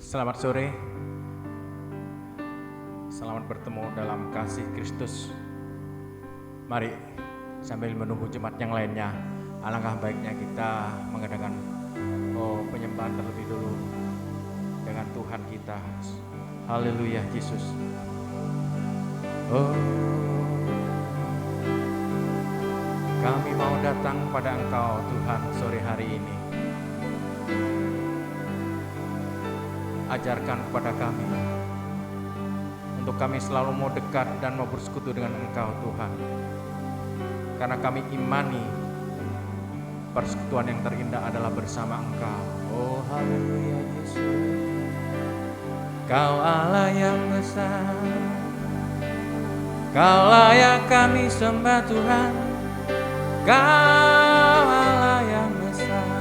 Selamat sore, selamat bertemu dalam kasih Kristus. Mari sambil menunggu jemaat yang lainnya, alangkah baiknya kita mengadakan penyembahan terlebih dulu dengan Tuhan kita. Haleluya Yesus. Kami mau datang pada Engkau Tuhan sore hari ini. Ajarkan kepada kami untuk kami selalu mau dekat dan mau bersekutu dengan Engkau Tuhan, karena kami imani persekutuan yang terindah adalah bersama Engkau. Oh haleluya Yesus, Kau Allah yang besar, Kau layak kami sembah Tuhan, Kau Allah yang besar.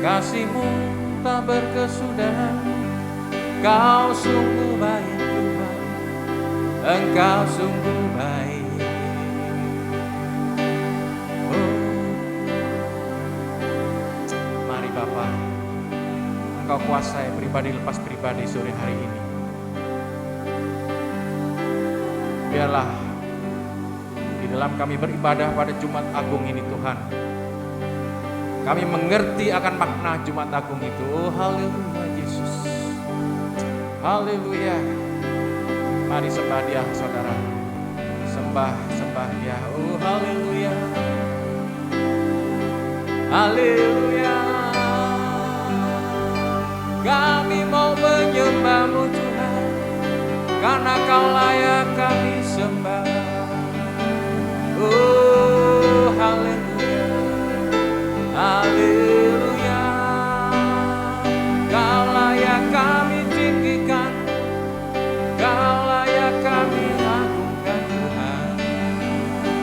Kasih-Mu tak berkesudahan, Kau sungguh baik Tuhan, Engkau sungguh baik. Mari Bapa, Engkau kuasai pribadi lepas pribadi sore hari ini. Biarlah di dalam kami beribadah pada Jumat Agung ini Tuhan, kami mengerti akan makna Jumat Agung itu. Oh haleluya Yesus, haleluya. Mari sembah Dia saudara, sembah Dia. Oh haleluya, haleluya. Kami mau menyembah-Mu Tuhan, karena Kau layak kami sembah. Oh haleluya, haleluya. Kau layak kami tinggikan, Kau layak kami agungkan Tuhan.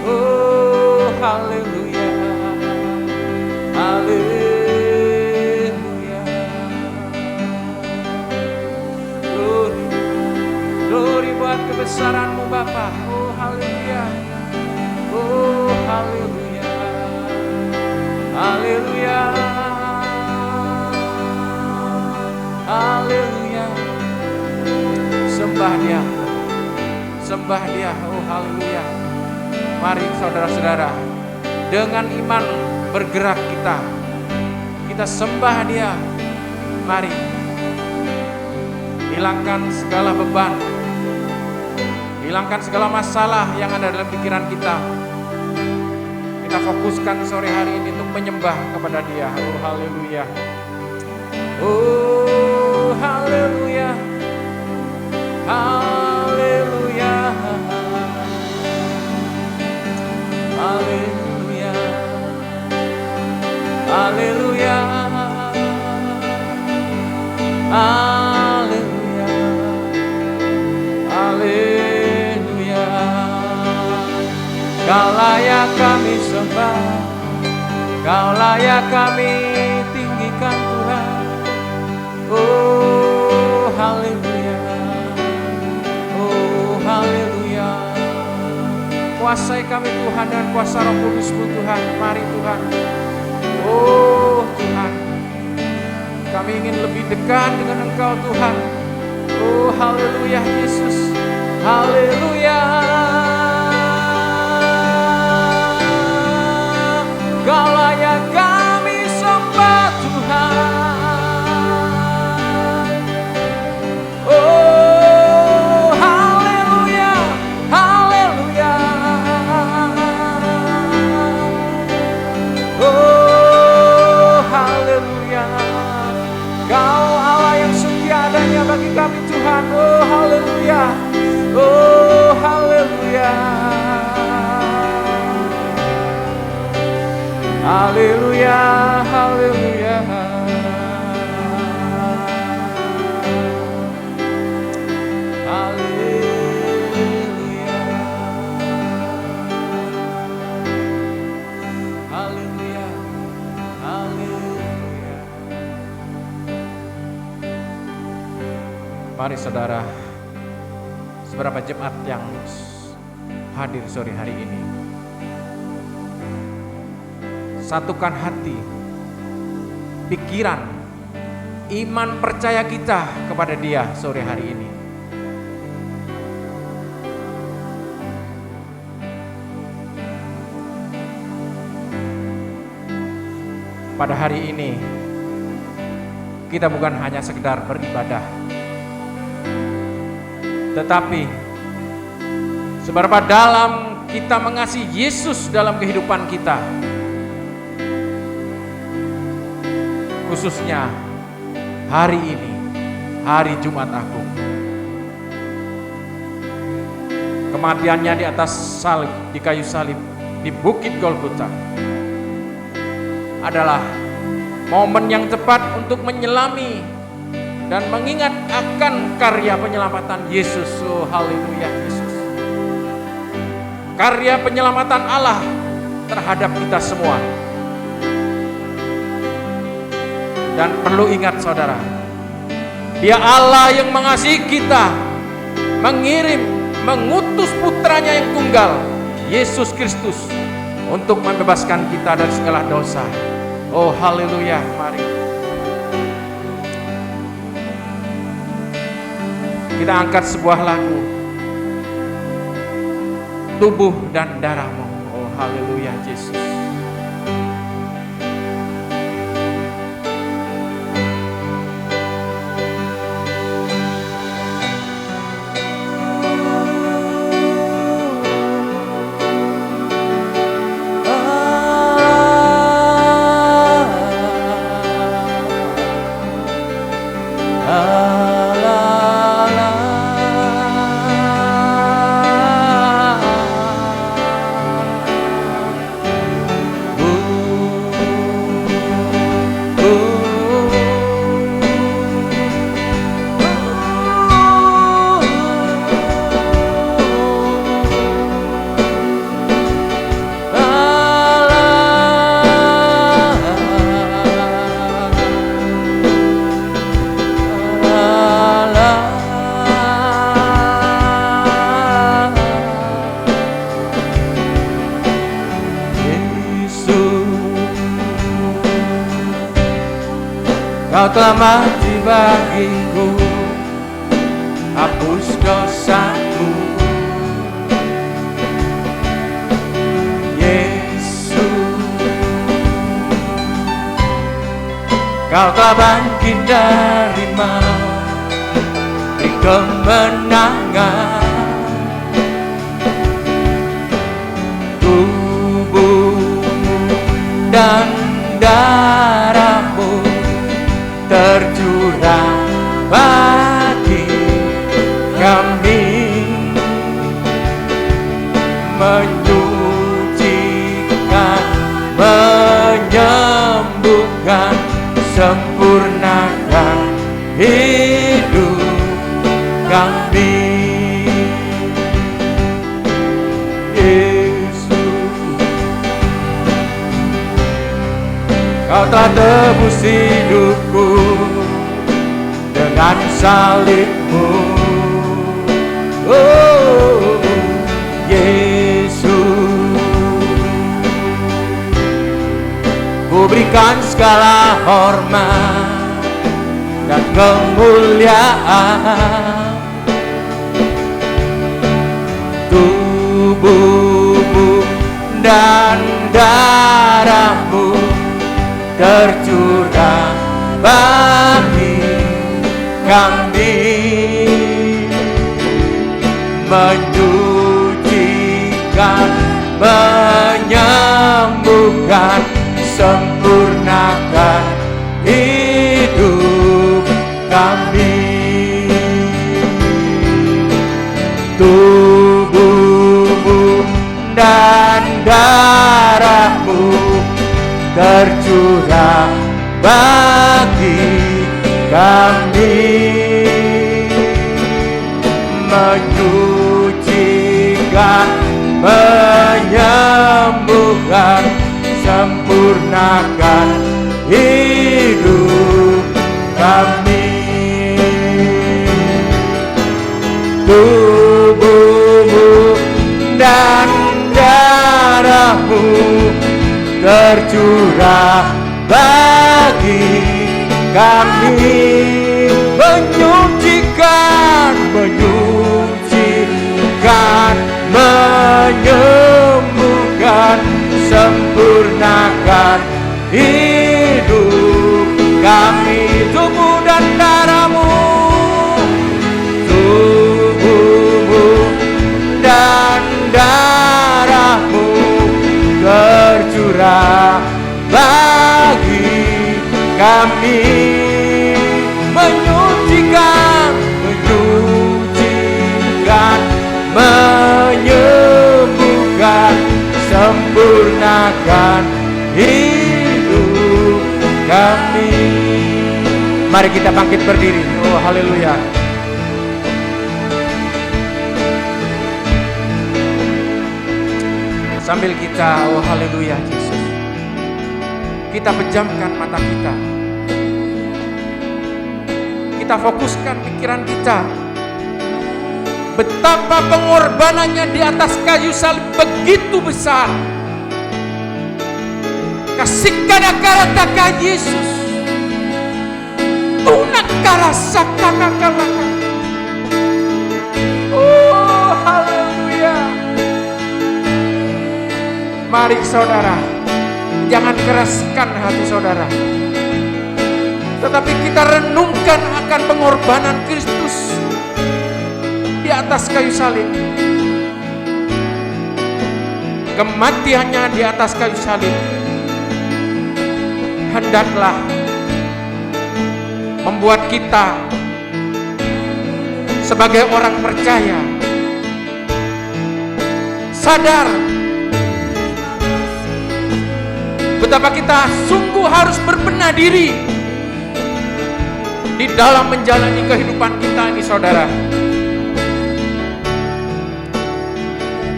Oh haleluya, haleluya. Glory buat kebesaran-Mu Bapa. Oh haleluya, oh haleluya, haleluya, haleluya. Sembah Dia, sembah Dia. Oh haleluya. Mari saudara-saudara, dengan iman bergerak kita sembah Dia. Mari hilangkan segala beban, hilangkan segala masalah yang ada dalam pikiran kita. Kita fokuskan sore hari ini untuk menyembah kepada Dia. Oh haleluya, oh haleluya, haleluya, haleluya, haleluya, haleluya, haleluya. Kau layak kami sembah, Kau layak kami tinggikan Tuhan. Oh haleluya, oh haleluya. Kuasai kami Tuhan dan kuasa Roh Kudus-Mu Tuhan. Mari Tuhan. Oh Tuhan, kami ingin lebih dekat dengan Engkau Tuhan. Oh haleluya Yesus, haleluya. Kau layak kami sembah Tuhan. Oh haleluya, haleluya. Oh haleluya. Kau Allah yang setia adanya bagi kami Tuhan. Oh haleluya, oh haleluya. Haleluya, haleluya. Haleluya. Haleluya. Haleluya. Mari saudara, seberapa jemaat yang hadir sore hari ini, satukan hati, pikiran, iman percaya kita kepada Dia sore hari ini. Pada hari ini kita bukan hanya sekedar beribadah, tetapi seberapa dalam kita mengasihi Yesus dalam kehidupan kita, khususnya hari ini, hari Jumat Agung. Kematiannya di atas salib, di kayu salib, di Bukit Golgota adalah momen yang tepat untuk menyelami dan mengingat akan karya penyelamatan Yesus. Oh, haleluya, Yesus. Karya penyelamatan Allah terhadap kita semua. Dan perlu ingat saudara, Dia Allah yang mengasihi kita, mengutus putranya yang tunggal, Yesus Kristus, untuk membebaskan kita dari segala dosa. Oh haleluya, mari kita angkat sebuah lagu, Tubuh dan Darah-Mu. Oh haleluya, Yesus. Kau telah mati bagiku, hapus dosaku. Yesus, Kau telah bangkit dari maut, di kemenangan. Tubuhmu dan darah-Mu tercurah bagi kami, menyucikan, menyembuhkan, sempurnakan hidup kami. Yesus, Kau telah tebus hidupku dengan salib-Mu. Oh Yesus, Ku berikan segala hormat dan kemuliaan. Tubuh-Mu dan darah-Mu tercurah bagi kami, menyucikan, menyembuhkan, sempurnakan hidup kami. Tubuh-Mu dan darah-Mu tercurah bagi kami, menyucikan, menyembuhkan, sempurnakan hidup kami. Tubuh-Mu dan darah-Mu tercurah bagi kami, menyucikan, menyembuhkan, sempurnakan hidup kami. Tubuh dan darahmu, tubuhmu dan darahmu tercurah bagi kami, menyucikan, menyembuhkan, sempurnakan hidup kami. Mari kita bangkit berdiri. Oh haleluya. Sambil kita, oh haleluya Yesus, kita pejamkan mata kita. Kita fokuskan pikiran kita. Betapa pengorbanannya di atas kayu salib begitu besar. Kasih kadang-kadang Yesus. Tunakara sakana-kana. Oh haleluya. Mari saudara, jangan keraskan hati saudara, tetapi kita renungkan akan pengorbanan Kristus di atas kayu salib. Kematiannya di atas kayu salib hendaklah membuat kita sebagai orang percaya sadar betapa kita sungguh harus berbenah diri di dalam menjalani kehidupan kita ini saudara.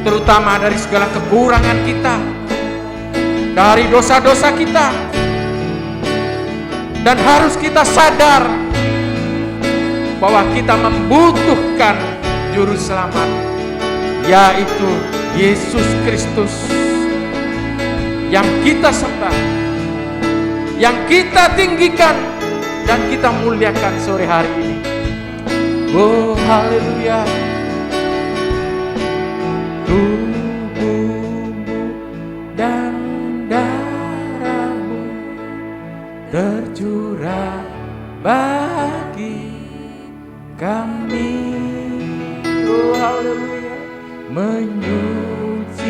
Terutama dari segala kekurangan kita, dari dosa-dosa kita. Dan harus kita sadar bahwa kita membutuhkan juru selamat, yaitu Yesus Kristus, yang kita sembah, yang kita tinggikan dan kita muliakan sore hari ini. Oh haleluya. Tubuhmu dan darahmu tercurah bagi kami. Oh haleluya. Menyucikan,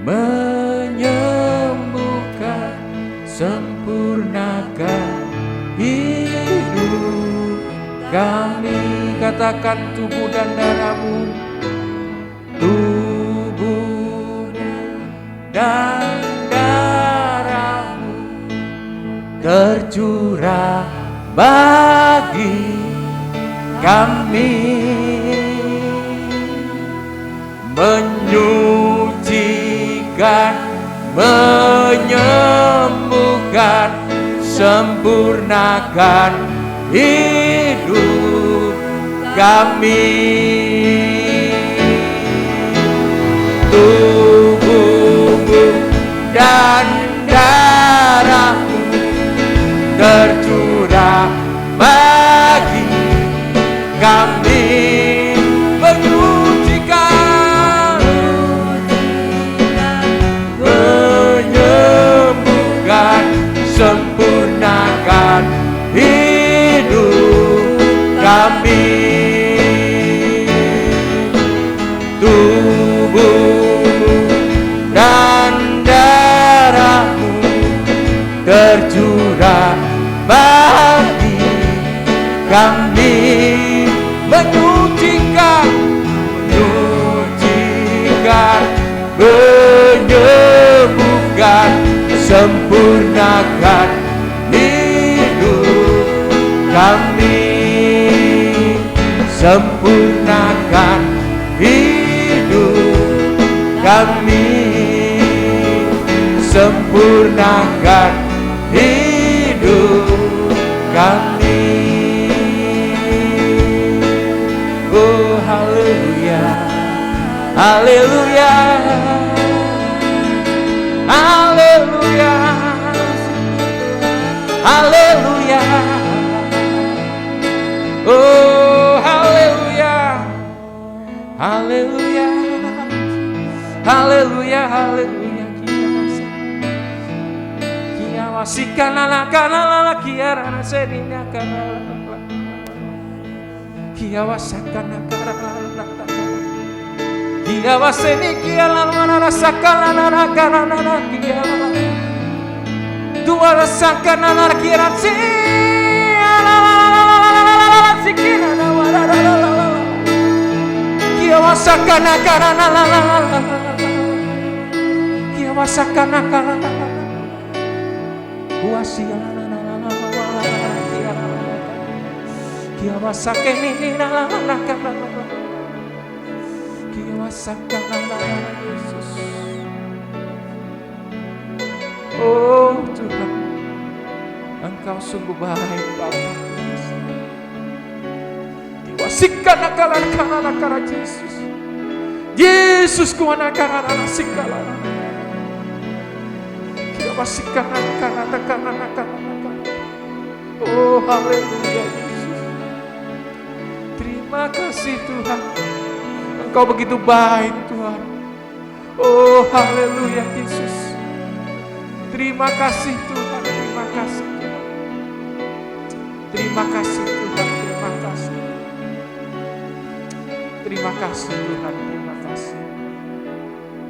menyembuhkan, sempurnakan hidup kami. Katakan tubuh dan darahmu, tubuh dan darahmu tercurah bagi kami, menyucikan, menyembuhkan, sempurnakan hidup kami. Tubuhmu dan darahmu tercurah bagi kami, menyucikan, menyembuhkan, sempurnakan hidup kami. Tubuhmu dan darahmu tercurah bagi kami, menyucikan, menyucikan, menyembuhkan, sempurnakan hidup kami, sempurnakan hidup kami, sempurnakan hidup kami. Oh haleluya, haleluya, haleluya, haleluya. Kia wasikana kana kia rana sedina kana. Kia wasakana kana. Kia waseni kia lana sakana kana kia. Dua sakana kia sikina kia wasakana kana kia wasakana kana kuasia kia wasakeni kana kia wasakana Yesus. Oh Tuhan, Engkau sungguh baik Bapa. Diwasikan akala Yesus. Yesus kuana karana sikala. Diwasikan akala. Oh haleluya Yesus. Terima kasih Tuhan. Engkau begitu baik Tuhan. Oh haleluya Yesus. Terima kasih Tuhan, terima kasih Tuhan. Terima kasih Tuhan, terima kasih. Terima kasih Tuhan, terima kasih.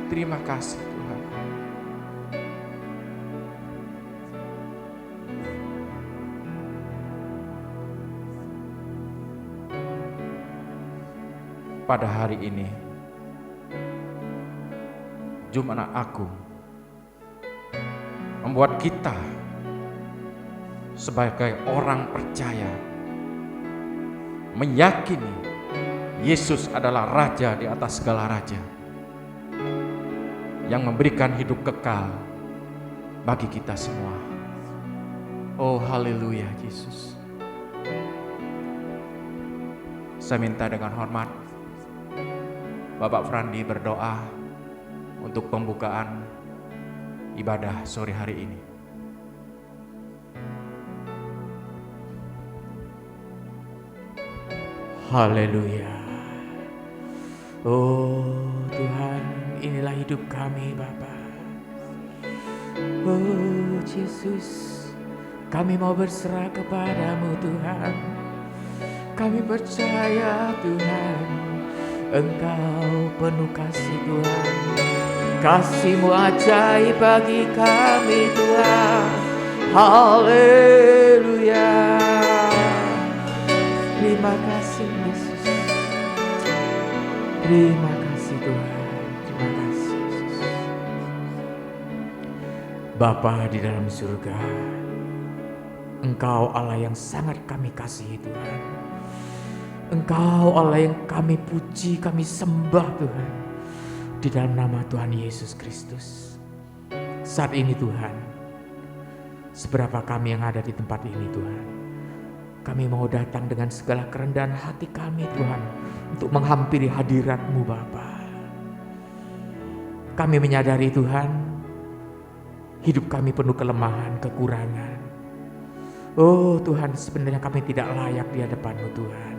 Terima kasih Tuhan. Pada hari ini, Jumat Agung membuat kita sebagai orang percaya meyakini Yesus adalah Raja di atas segala raja yang memberikan hidup kekal bagi kita semua. Oh haleluya Yesus. Saya minta dengan hormat Bapak Frandi berdoa untuk pembukaan ibadah sore hari ini. Haleluya. Oh Tuhan, inilah hidup kami Bapa. Oh Yesus, kami mau berserah kepadamu Tuhan. Kami percaya Tuhan, Engkau penuh kasih Tuhan. Kasih-Mu ajaib bagi kami Tuhan. Haleluya. Terima kasih Yesus. Terima kasih Tuhan. Terima kasih Yesus. Bapa di dalam surga, Engkau Allah yang sangat kami kasihi Tuhan. Engkau Allah yang kami puji, kami sembah Tuhan. Di dalam nama Tuhan Yesus Kristus. Saat ini Tuhan, seberapa kami yang ada di tempat ini Tuhan, kami mau datang dengan segala kerendahan hati kami Tuhan, untuk menghampiri hadirat-Mu Bapa. Kami menyadari Tuhan, hidup kami penuh kelemahan, kekurangan. Oh Tuhan, sebenarnya kami tidak layak di hadapan-Mu Tuhan.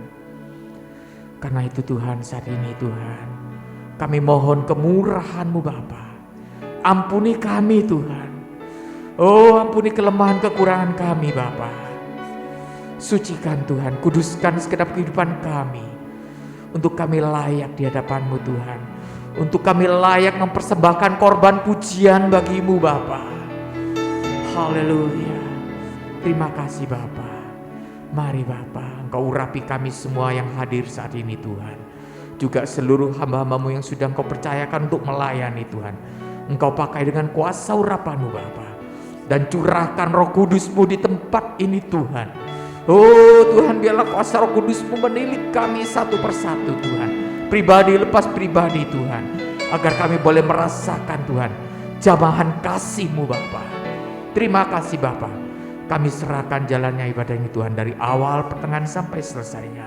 Karena itu Tuhan, saat ini Tuhan, kami mohon kemurahan-Mu Bapa. Ampuni kami Tuhan. Oh ampuni kelemahan kekurangan kami Bapa. Sucikan Tuhan, kuduskan segenap kehidupan kami. Untuk kami layak di hadapan-Mu Tuhan. Untuk kami layak mempersembahkan korban pujian bagi-Mu Bapa. Haleluya. Terima kasih Bapa. Mari Bapa, Engkau urapi kami semua yang hadir saat ini Tuhan. Juga seluruh hamba-hamba-Mu yang sudah Engkau percayakan untuk melayani Tuhan. Engkau pakai dengan kuasa urapan-Mu Bapa. Dan curahkan Roh Kudus-Mu di tempat ini Tuhan. Oh Tuhan, biarlah kuasa Roh Kudus-Mu menilik kami satu persatu Tuhan. Pribadi lepas pribadi Tuhan. Agar kami boleh merasakan Tuhan jamahan kasih-Mu Bapa. Terima kasih Bapa. Kami serahkan jalannya ibadah ini Tuhan, dari awal, pertengahan sampai selesainya,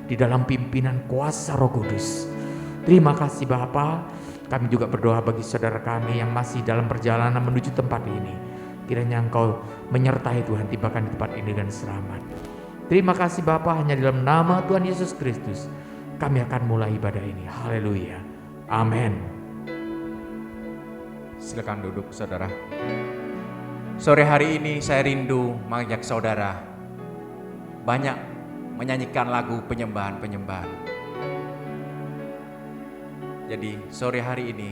di dalam pimpinan kuasa Roh Kudus. Terima kasih Bapa. Kami juga berdoa bagi saudara kami yang masih dalam perjalanan menuju tempat ini. Kiranya Engkau menyertai Tuhan, tibakan di tempat ini dan selamat. Terima kasih Bapa, hanya dalam nama Tuhan Yesus Kristus kami akan mulai ibadah ini. Haleluya. Amin. Silakan duduk saudara. Sore hari ini saya rindu mengajak saudara banyak menyanyikan lagu penyembahan-penyembahan. Jadi sore hari ini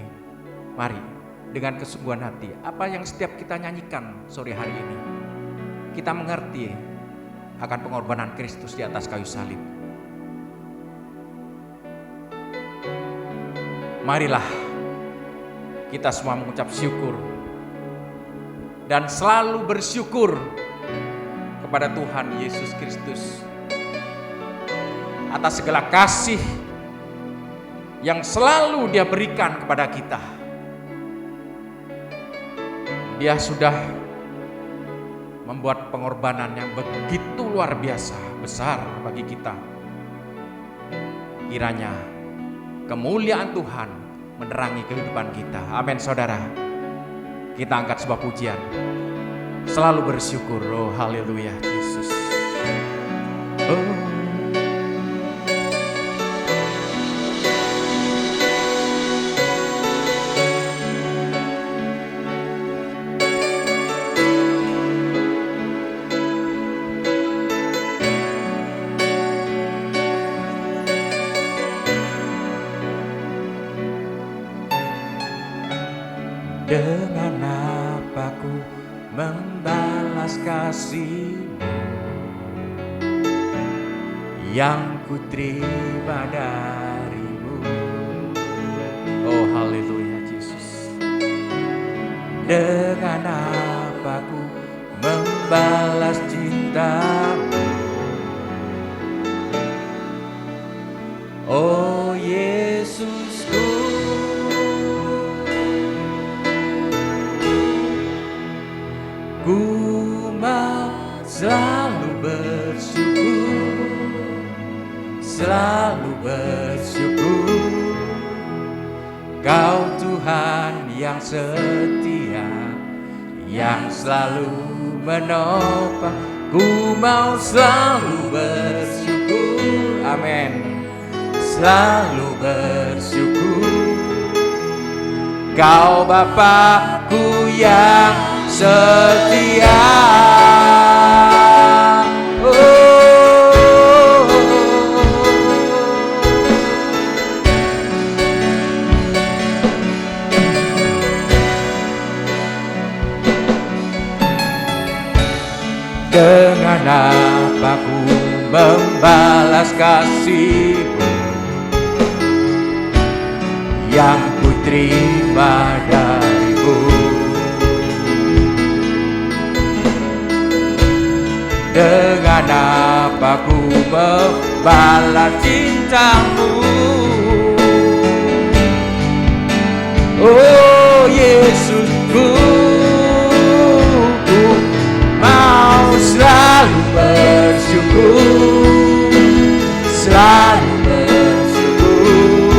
mari dengan kesungguhan hati, apa yang setiap kita nyanyikan sore hari ini, kita mengerti akan pengorbanan Kristus di atas kayu salib. Marilah kita semua mengucap syukur dan selalu bersyukur kepada Tuhan Yesus Kristus atas segala kasih yang selalu Dia berikan kepada kita. Dia sudah membuat pengorbanan yang begitu luar biasa, besar bagi kita. Kiranya kemuliaan Tuhan menerangi kehidupan kita. Amin saudara. Kita angkat sebuah pujian. Selalu bersyukur. Oh haleluya Yesus. Oh. Dengan apa ku membalas kasih-Mu yang ku terima dari-Mu. Oh haleluya Yesus. Dengan apa ku membalas cinta-Mu, oh Yesusku. Ku mau selalu bersyukur, selalu bersyukur. Kau Tuhan yang setia, yang selalu menopang. Ku mau selalu bersyukur, amin. Selalu bersyukur. Kau Bapakku yang setia. Oh. Dengan apa ku membalas kasih-Mu yang ku terima dari-Mu. Dengan apa ku membalas cinta-Mu, oh Yesusku. Ku mau selalu bersyukur, selalu bersyukur.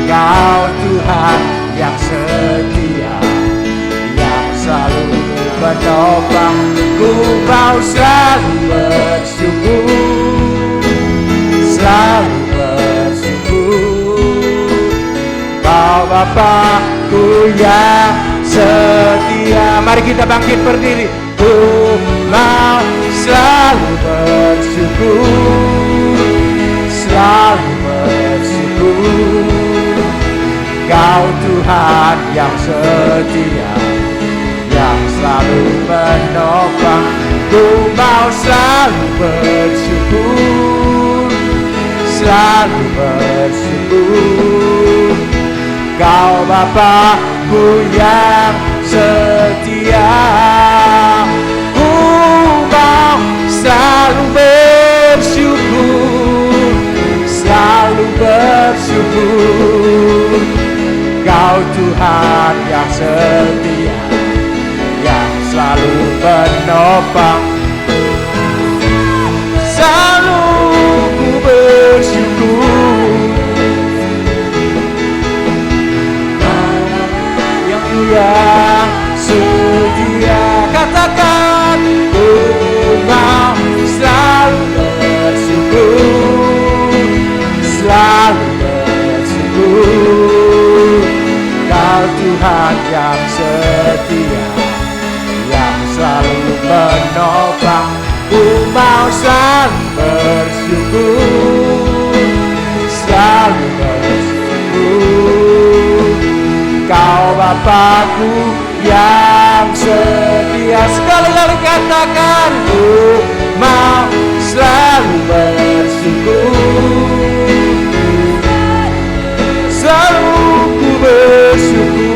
Kau Tuhan yang setia, yang selalu menopang. Ku mau selalu bersyukur, selalu bersyukur. Kau Bapakku yang setia. Mari kita bangkit berdiri. Ku mau selalu bersyukur, selalu bersyukur. Kau Tuhan yang setia, yang selalu menopang. Ku mau selalu bersyukur, selalu bersyukur. Kau Bapakku yang setia. Ku mau selalu bersyukur, selalu bersyukur. Kau Tuhan yang setia, yang selalu menopang. Selalu ku bersyukur. Yang setia, katakan ku mau selalu bersyukur, selalu bersyukur. Kau Tuhan Tuhan yang setia, yang selalu menopang. Ku mau selalu bersyukur, selalu bersyukur. Kau Bapakku yang setia. Sekali-kali katakan, ku mau selalu bersyukur, selalu ku bersyukur.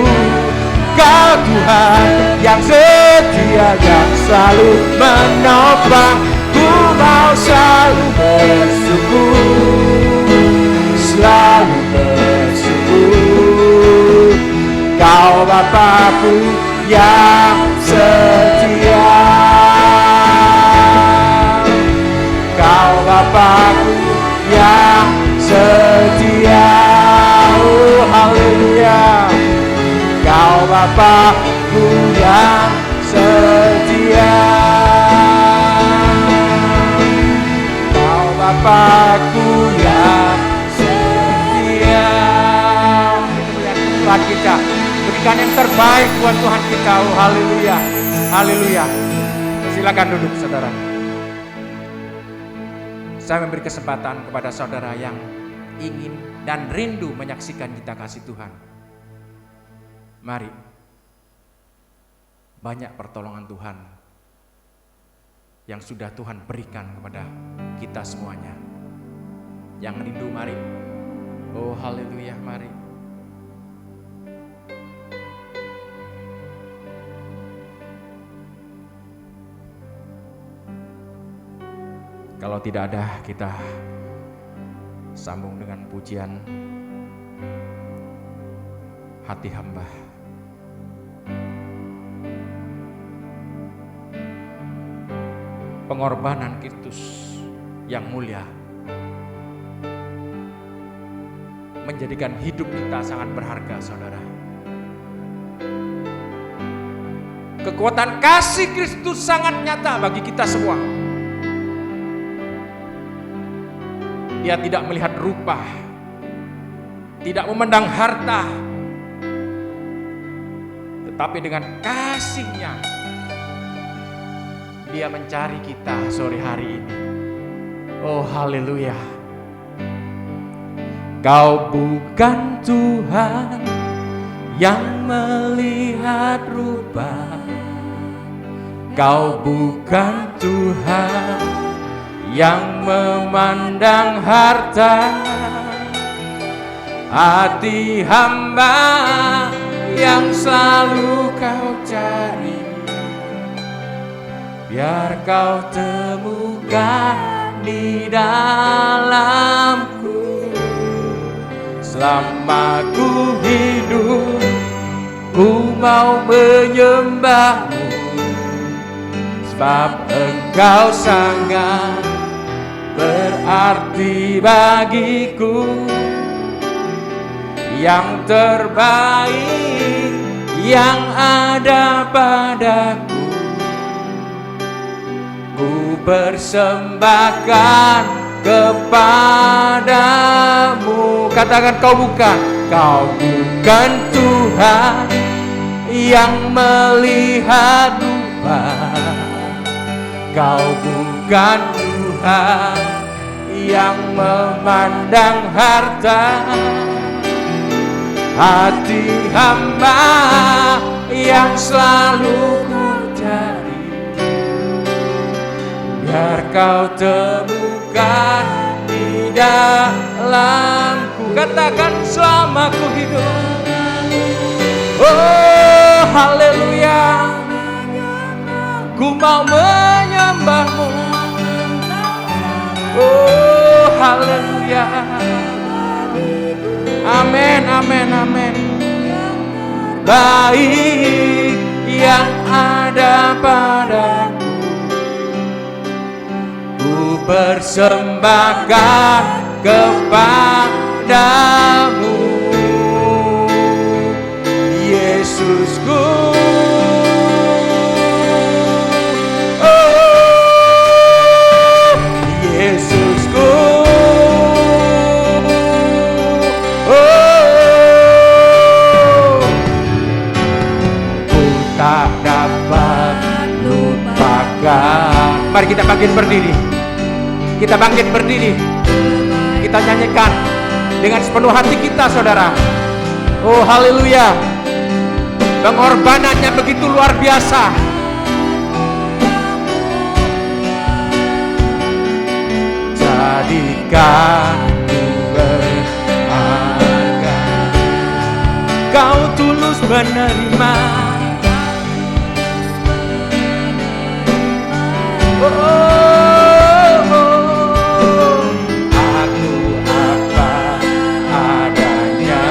Kau Tuhan yang setia, yang selalu menopang. Ku mau selalu bersyukur, selalu bersyukur. Kau Bapakku yang setia, Kau Bapakku yang setia. Oh haleluya. Kau Bapakku yang setia, Kau Bapakku yang setia. Tuhan kita, berikan yang terbaik buat Tuhan kita. Oh haleluya, haleluya. Silakan duduk saudara. Saya memberi kesempatan kepada saudara yang ingin dan rindu menyaksikan kita kasih Tuhan. Mari, banyak pertolongan Tuhan yang sudah Tuhan berikan kepada kita semuanya. Yang rindu mari. Oh haleluya, mari. Kalau tidak ada, kita sambung dengan pujian hati hamba. Pengorbanan Kristus yang mulia menjadikan hidup kita sangat berharga, saudara. Kekuatan kasih Kristus sangat nyata bagi kita semua. Dia tidak melihat rupa, tidak memandang harta, tetapi dengan kasih-Nya Dia mencari kita sore hari ini. Oh haleluya. Kau bukan Tuhan yang melihat rupa, Kau bukan Tuhan yang memandang harta. Hati hamba yang selalu Kau cari, biar Kau temukan di dalamku. Selama ku hidup, ku mau menyembah-Mu, sebab Engkau sangat berarti bagiku. Yang terbaik yang ada padaku, ku persembahkan kepadamu. Katakan, Kau bukan Tuhan yang melihat rupa, Kau bukan Tuhan yang memandang harta. Hati hamba yang selalu ku cari, biar Kau temukan di dalamku. Katakan, selama ku hidup. Oh haleluya, ku mau menyembah-Mu. Oh haleluya. Amin, amin, amin. Baik yang ada padaku, ku persembahkan kepadamu. Yesusku, oh Yesusku, tak dapat lupakan. Mari kita bangkit berdiri. Kita bangkit berdiri. Kita nyanyikan dengan sepenuh hati kita, saudara. Oh haleluya. Pengorbanannya begitu luar biasa. Jadikan ku berharga. Kau tulus menerima. Aku apa adanya.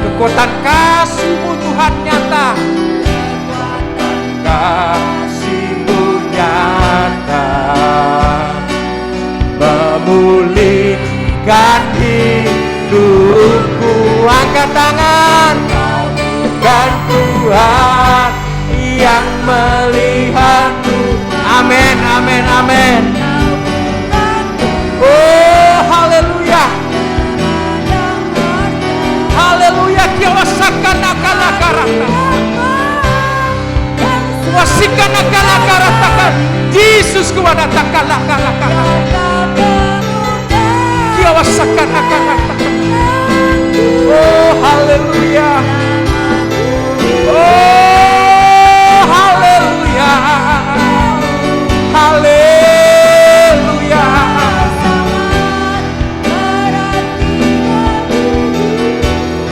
Kekuatan kasih-Mu Tuhan nyata. Kekuatan kasih-Mu nyata memulihkan hidupku. Angkat tangan. Dan Tuhan yang melihatku. Amin, amin, amin. Oh haleluya. Haleluya. Kiawasakan akala-karata. Wasikan akala-karata. Yesus kuwadatakalakala. Kiawasakan akala-karata. Oh haleluya. Oh haleluya. Haleluya.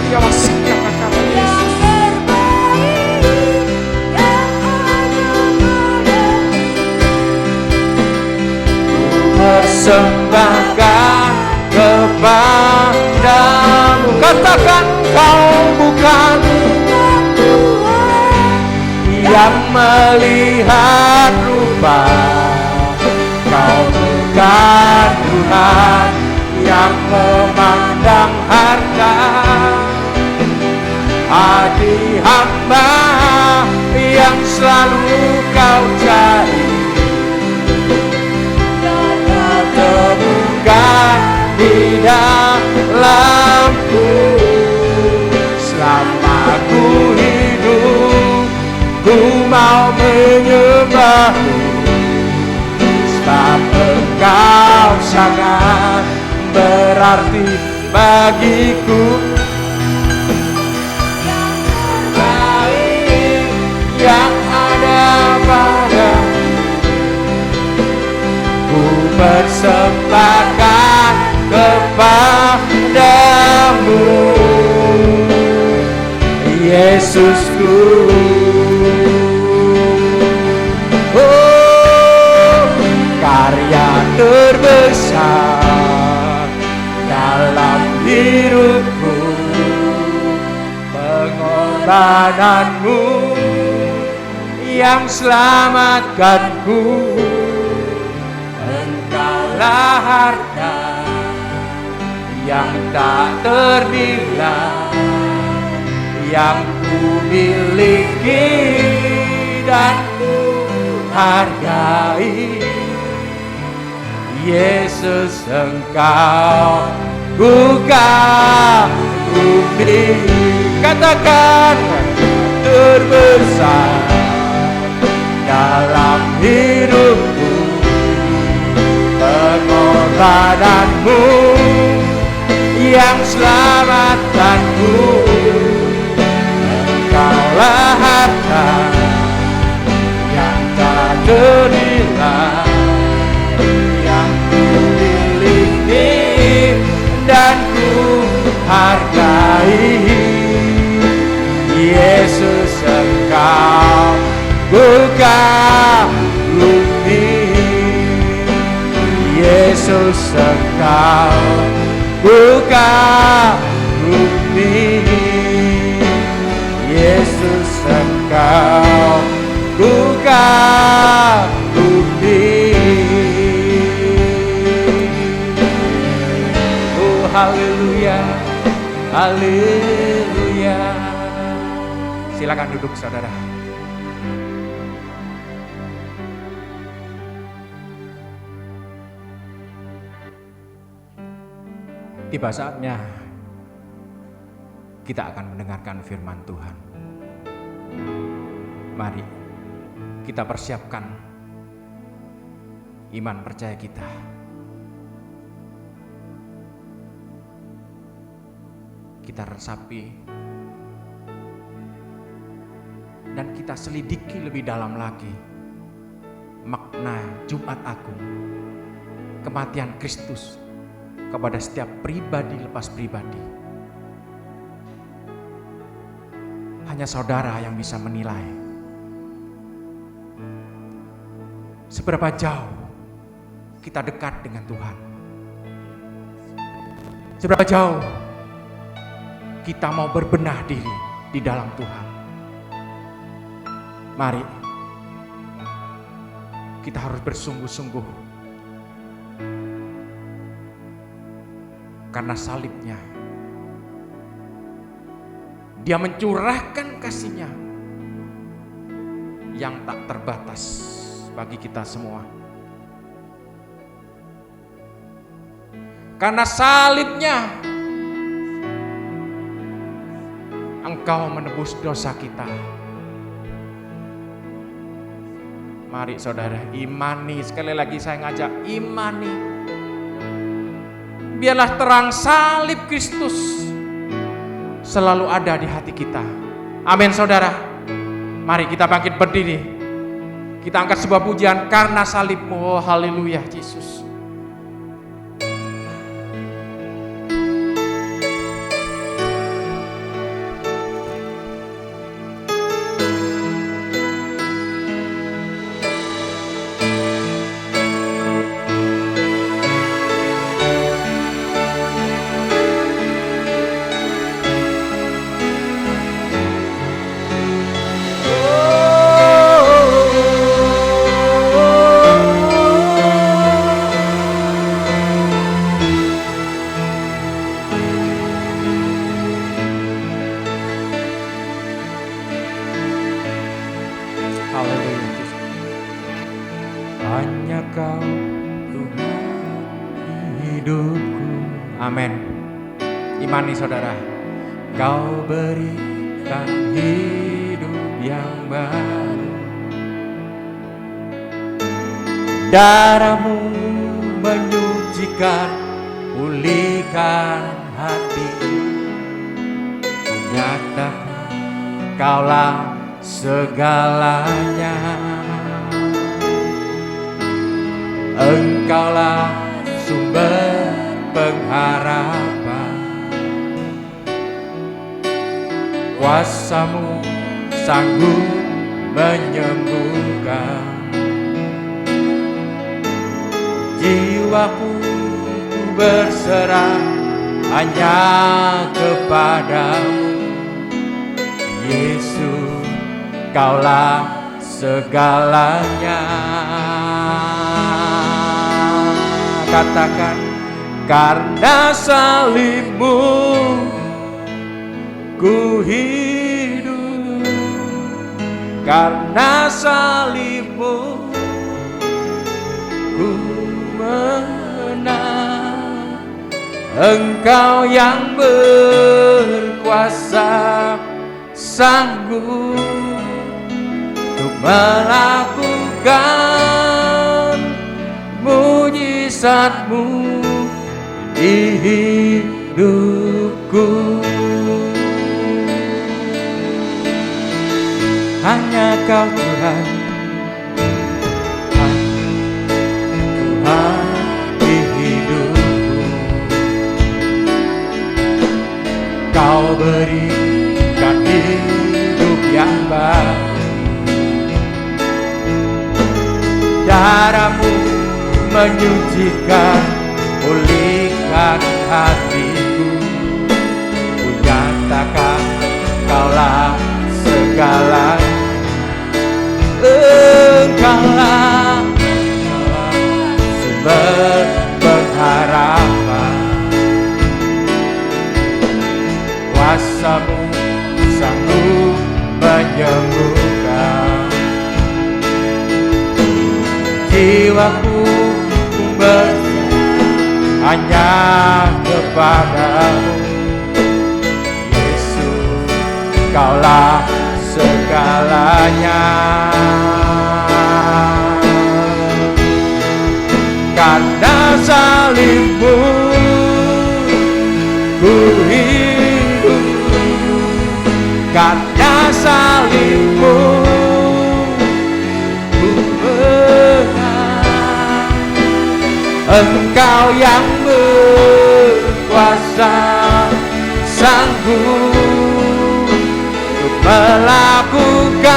Kiawasakan akala Yesus. Persembahkan kepadamu. Katakan kau bukan yang melihat rupa. Kau bukan Tuhan yang memandang harta. Hati hamba yang selalu kau cari. Temukan di dalamku. Selama ku hidup, ku mau menyembahmu. Sebab Engkau sangat berarti bagiku. Baik yang ada padamu, ku persembahkan kepadamu. Yesusku. Oh, karya terbesar dalam hidupku, pengorbananmu yang selamatkanku. Engkaulah harta yang tak ternilai, yang ku miliki dan ku hargai. Yesus, Engkau bukan bumi. Katakan terbesar dalam hidupku, pengorbananmu yang selamatkanku. Engkaulah harta yang tak ternilai, yang ku miliki dan ku hargai. Yesus, Engkau bukan bumi. Yesus, Engkau bukan bumi. Yesus, Engkau bukan bumi. Oh haleluya, haleluya. Silakan duduk, saudara. Tiba saatnya kita akan mendengarkan firman Tuhan. Mari kita persiapkan iman percaya kita. Kita resapi dan kita selidiki lebih dalam lagi makna Jumat Agung, kematian Kristus kepada setiap pribadi lepas pribadi. Hanya saudara yang bisa menilai seberapa jauh kita dekat dengan Tuhan, seberapa jauh kita mau berbenah diri di dalam Tuhan. Mari kita harus bersungguh-sungguh karena salibnya. Dia mencurahkan kasih-Nya yang tak terbatas bagi kita semua. Karena salibnya Engkau menebus dosa kita. Mari saudara, imani. Sekali lagi saya ngajak, imani. Biarlah terang salib Kristus selalu ada di hati kita. Amin saudara. Mari kita bangkit berdiri. Kita angkat sebuah pujian karena salib-Mu. Oh haleluya Yesus. Hanya Kau Tuhan hidupku. Amin. Imani saudara. Kau berikan hidup yang baru. Darah-Mu menyucikan, pulihkan hati. Nyatakan Kaulah segalanya. Engkaulah sumber pengharapan. Kuasa-Mu sanggup menyembuhkan. Jiwaku berserah hanya kepada-Mu. Yesus, Kaulah segalanya. Katakan, karena salib-Mu ku hidup. Karena salib-Mu ku menang. Engkau yang berkuasa, sanggup untuk melakukan mujizat-Mu di hidupku. Hanya Kau Tuhan, Tuhan di hidupku. Kau berikan hidup yang baru. Darah-Mu menyucikan, pulihkan hatiku. Ku nyatakan Kaulah segalanya. Engkaulah sumber pengharapan. Kuasa-Mu sanggup menyembuhkan. Jiwaku hanya kepada-Mu. Yesus, Kaulah segalanya. hambanya. Karena salibmu ku hidup, karena salibmu ku menang. Engkau yang berkuasa, sanggup untuk melakukan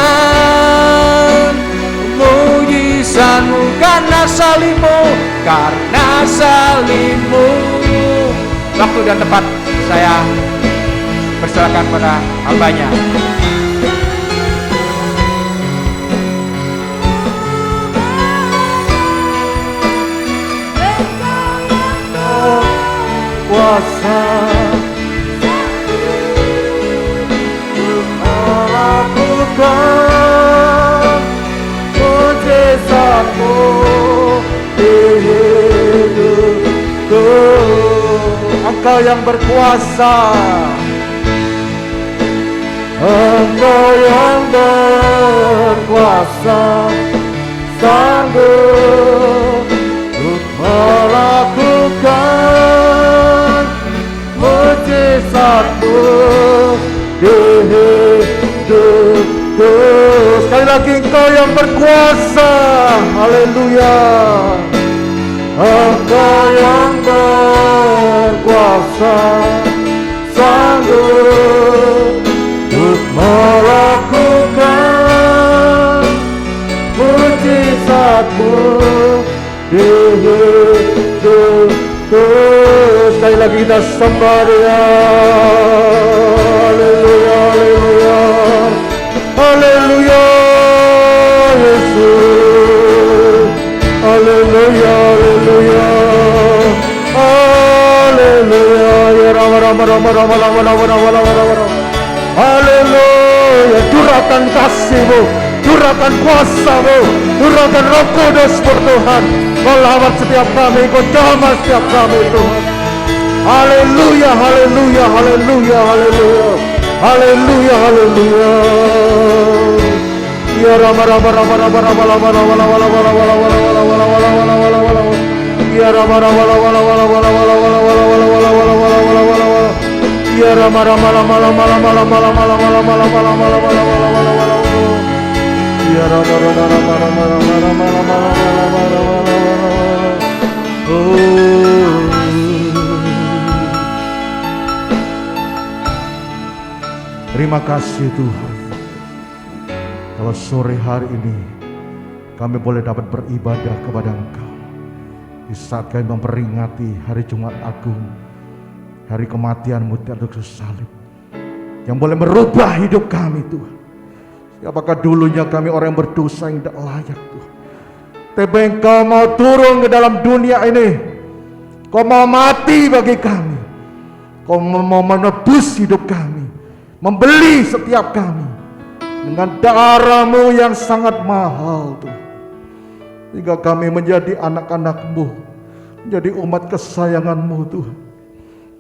mujizatmu. Karena salibmu, karena salibmu. Waktu dan tempat saya persilakan pada hambanya. Kuasa melakukan mujizatmu di hidupku. Engkau yang berkuasa, Engkau yang berkuasa, sanggup untuk melakukan mujizatmu di hidupku. Sekali lagi, Engkau yang berkuasa, haleluya. Engkau yang berkuasa, sanggup untuk melakukan mujizatmu di hidupku. Sekali lagi kita sembah Dia, haleluya, haleluya, haleluya, Yesus, haleluya, haleluya, haleluya, ya Rama, Rama, Rama, Rama, Rama, Rama, Rama, Rama, Rama. Haleluya, curahkan kasih-Mu, curahkan kuasa-Mu, curahkan Roh Kudus-Mu Tuhan. Kau lawat setiap kami, Kau jamah setiap kami Tuhan. Haleluya, haleluya, haleluya, haleluya, haleluya, haleluya. Ya Rama, Rama, Rama, Rama, Rama, Rama, Rama, Rama, Rama, Rama, Rama, Rama, Rama, Rama, Rama, Rama, Rama. Ya Rama, Rama, Rama, Rama, Rama, Rama, Rama, Rama, Rama, Rama, Rama, Rama, Rama, Rama. Ya Rama, Rama, Rama, Rama, Rama, Rama, Rama, Rama, Rama, Rama, Rama, Rama, Rama, Rama, Rama. Ya Rama, Rama, Rama, Rama, Rama, Rama, Rama, Rama, Rama, Rama. Terima kasih Tuhan. Kalau sore hari ini kami boleh dapat beribadah kepada Engkau di saat kami memperingati hari Jumat Agung, hari kematian-Mu di atas salib, yang boleh merubah hidup kami Tuhan. Apakah dulunya kami orang yang berdosa yang tidak layak Tuhan, tapi Engkau mau turun ke dalam dunia ini, Kau mau mati bagi kami, Kau mau menebus hidup kami, membeli setiap kami dengan darah-Mu yang sangat mahal Tuhan, hingga kami menjadi anak-anak-Mu, menjadi umat kesayangan-Mu Tuhan.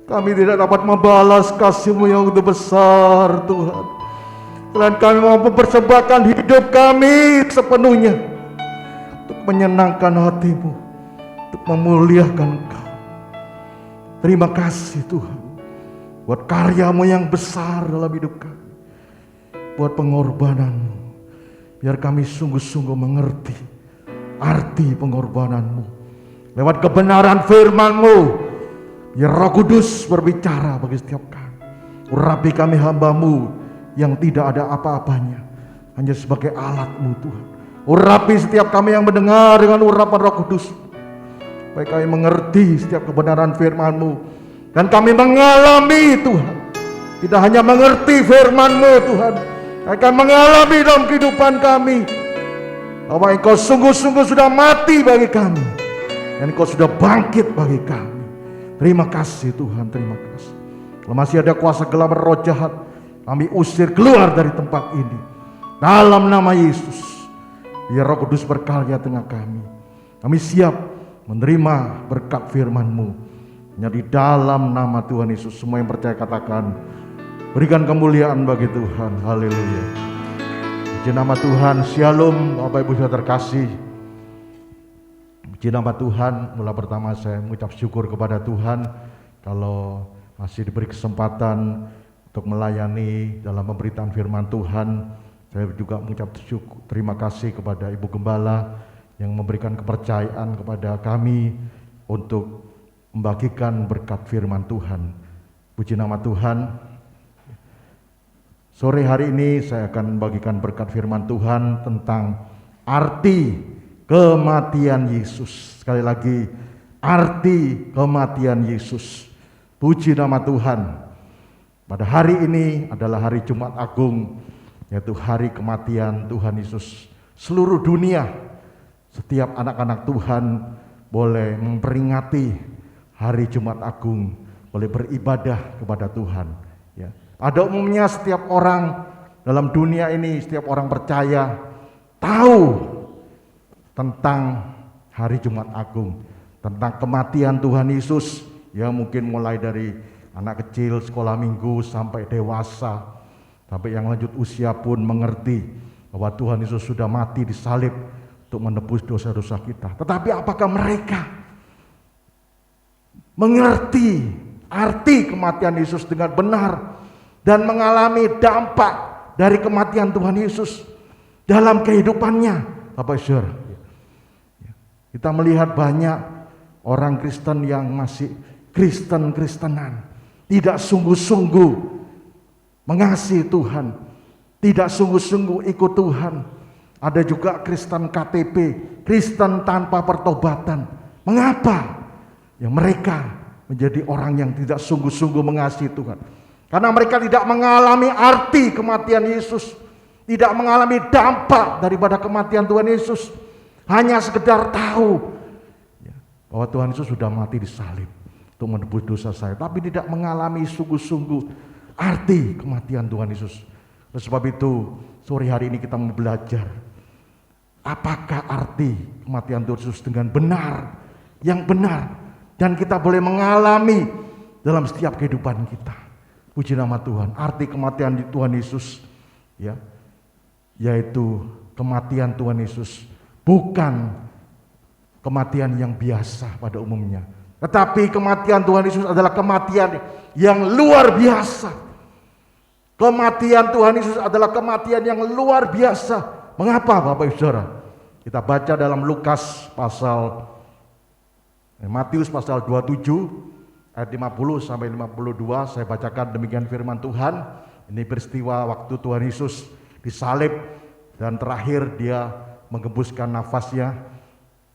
Kami tidak dapat membalas kasih-Mu yang begitu besar Tuhan. Selain kami mau mempersembahkan hidup kami sepenuhnya untuk menyenangkan hati-Mu, untuk memuliakan Engkau. Terima kasih Tuhan buat karya-Mu yang besar dalam hidup kami, buat pengorbanan-Mu. Biar kami sungguh-sungguh mengerti arti pengorbanan-Mu lewat kebenaran firman-Mu. Biar Roh Kudus berbicara bagi setiap kami. Urapi kami hamba-Mu yang tidak ada apa-apanya, hanya sebagai alat-Mu Tuhan. Urapi setiap kami yang mendengar dengan urapan Roh Kudus, supaya kami mengerti setiap kebenaran firman-Mu, dan kami mengalami Tuhan, tidak hanya mengerti firman-Mu Tuhan, kami mengalami dalam kehidupan kami bahwa Engkau sungguh-sungguh sudah mati bagi kami, dan Engkau sudah bangkit bagi kami. Terima kasih Tuhan, terima kasih. Kalau masih ada kuasa gelap roh jahat, kami usir keluar dari tempat ini dalam nama Yesus. Biar Roh Kudus berkarya tengah kami. Kami siap menerima berkat firman-Mu. Hanya di dalam nama Tuhan Yesus, semua yang percaya katakan, berikan kemuliaan bagi Tuhan. Haleluya. Puji nama Tuhan, Shalom Bapak Ibu Saudara terkasih. Puji nama Tuhan, mula pertama saya mengucap syukur kepada Tuhan kalau masih diberi kesempatan untuk melayani dalam pemberitaan firman Tuhan. Saya juga mengucap syukur, terima kasih kepada Ibu Gembala yang memberikan kepercayaan kepada kami untuk membagikan berkat firman Tuhan. Puji nama Tuhan. Sore hari ini saya akan membagikan berkat firman Tuhan tentang arti kematian Yesus. Sekali lagi, arti kematian Yesus. Puji nama Tuhan. Pada hari ini adalah hari Jumat Agung, yaitu hari kematian Tuhan Yesus. Seluruh dunia, setiap anak-anak Tuhan boleh memperingati hari Jumat Agung, boleh beribadah kepada Tuhan. Ya. Pada umumnya setiap orang dalam dunia ini, setiap orang percaya tahu tentang hari Jumat Agung, tentang kematian Tuhan Yesus. Ya, mungkin mulai dari anak kecil sekolah minggu sampai dewasa, sampai yang lanjut usia pun mengerti bahwa Tuhan Yesus sudah mati di salib untuk menebus dosa-dosa kita. Tetapi apakah mereka mengerti arti kematian Yesus dengan benar dan mengalami dampak dari kematian Tuhan Yesus dalam kehidupannya? Bapak Saudara, kita melihat banyak orang Kristen yang masih Kristen-Kristenan, tidak sungguh-sungguh mengasihi Tuhan, tidak sungguh-sungguh ikut Tuhan. Ada juga Kristen KTP, Kristen tanpa pertobatan. Mengapa? Ya, mereka menjadi orang yang tidak sungguh-sungguh mengasihi Tuhan. Karena mereka tidak mengalami arti kematian Yesus, tidak mengalami dampak daripada kematian Tuhan Yesus. Hanya sekedar tahu bahwa Tuhan Yesus sudah mati di salib untuk menebus dosa saya, tapi tidak mengalami sungguh-sungguh arti kematian Tuhan Yesus. Oleh sebab itu, sore hari ini kita mau belajar apakah arti kematian Tuhan Yesus dengan benar, yang benar, dan kita boleh mengalami dalam setiap kehidupan kita. Puji nama Tuhan. Arti kematian di Tuhan Yesus, ya, yaitu kematian Tuhan Yesus bukan kematian yang biasa pada umumnya, tetapi kematian Tuhan Yesus adalah kematian yang luar biasa. Kematian Tuhan Yesus adalah kematian yang luar biasa. Mengapa, Bapak Ibu Saudara? Kita baca dalam Matius pasal 27 ayat 50 sampai 52, saya bacakan demikian firman Tuhan. Ini peristiwa waktu Tuhan Yesus disalib dan terakhir dia menggembuskan nafasnya.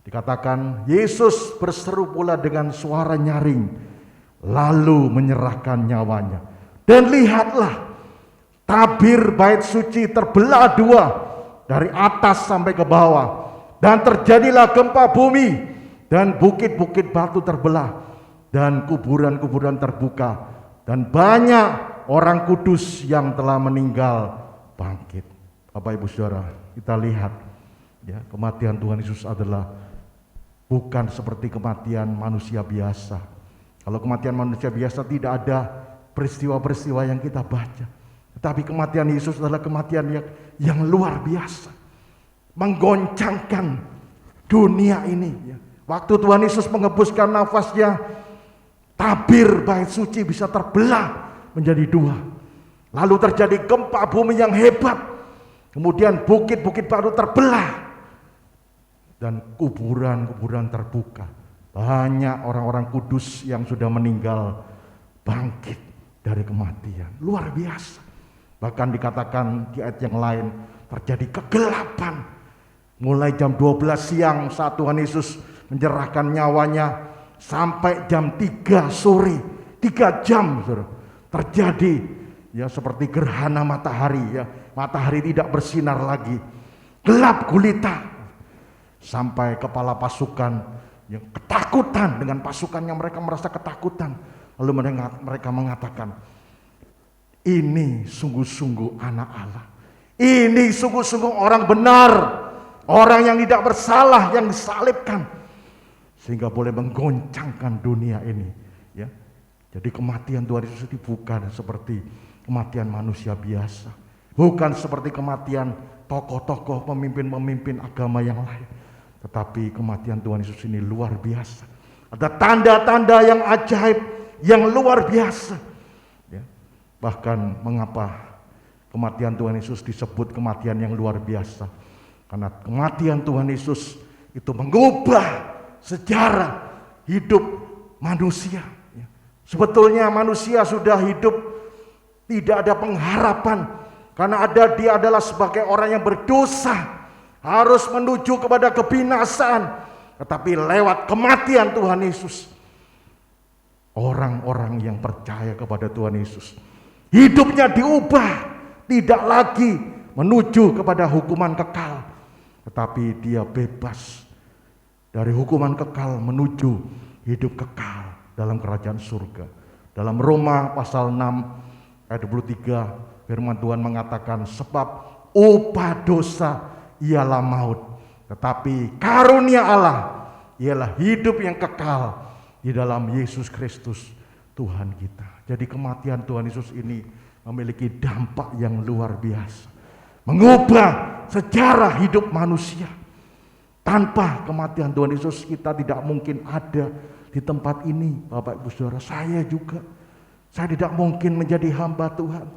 Dikatakan, Yesus berseru pula dengan suara nyaring, lalu menyerahkan nyawanya. Dan lihatlah, tabir bait suci terbelah dua dari atas sampai ke bawah. Dan terjadilah gempa bumi, dan bukit-bukit batu terbelah, dan kuburan-kuburan terbuka, dan banyak orang kudus yang telah meninggal bangkit. Bapak Ibu Saudara, kita lihat ya, kematian Tuhan Yesus adalah bukan seperti kematian manusia biasa. Kalau kematian manusia biasa tidak ada peristiwa-peristiwa yang kita baca, tetapi kematian Yesus adalah kematian yang luar biasa, menggoncangkan dunia ini ya. Waktu Tuhan Yesus menghembuskan nafasnya, tabir bait suci bisa terbelah menjadi dua. Lalu terjadi gempa bumi yang hebat. Kemudian bukit-bukit baru terbelah. Dan kuburan-kuburan terbuka. Banyak orang-orang kudus yang sudah meninggal bangkit dari kematian. Luar biasa. Bahkan dikatakan di ayat yang lain terjadi kegelapan. Mulai jam 12 siang saat Tuhan Yesus menyerahkan nyawanya sampai jam 3 sore, 3 jam saudara, terjadi ya seperti gerhana matahari ya. Matahari tidak bersinar lagi, gelap gulita, sampai kepala pasukan yang ketakutan dengan pasukannya, mereka merasa ketakutan. Lalu mereka mengatakan, ini sungguh-sungguh anak Allah, ini sungguh-sungguh orang benar, orang yang tidak bersalah yang disalibkan, sehingga boleh menggoncangkan dunia ini ya. Jadi kematian Tuhan Yesus itu bukan seperti kematian manusia biasa, bukan seperti kematian tokoh-tokoh, pemimpin-pemimpin agama yang lain. Tetapi kematian Tuhan Yesus ini luar biasa. Ada tanda-tanda yang ajaib, yang luar biasa. Ya. Bahkan mengapa kematian Tuhan Yesus disebut kematian yang luar biasa? Karena kematian Tuhan Yesus itu mengubah sejarah hidup manusia. Ya. Sebetulnya manusia sudah hidup tidak ada pengharapan. Karena dia adalah sebagai orang yang berdosa, harus menuju kepada kebinasaan. Tetapi lewat kematian Tuhan Yesus, orang-orang yang percaya kepada Tuhan Yesus, hidupnya diubah, tidak lagi menuju kepada hukuman kekal, tetapi dia bebas dari hukuman kekal menuju hidup kekal dalam kerajaan surga. Dalam Roma pasal 6 ayat 23, firman Tuhan mengatakan, sebab upah dosa ialah maut, tetapi karunia Allah ialah hidup yang kekal di dalam Yesus Kristus Tuhan kita. Jadi kematian Tuhan Yesus ini memiliki dampak yang luar biasa, mengubah sejarah hidup manusia. Tanpa kematian Tuhan Yesus kita tidak mungkin ada di tempat ini, Bapak Ibu Saudara. Saya juga, saya tidak mungkin menjadi hamba Tuhan.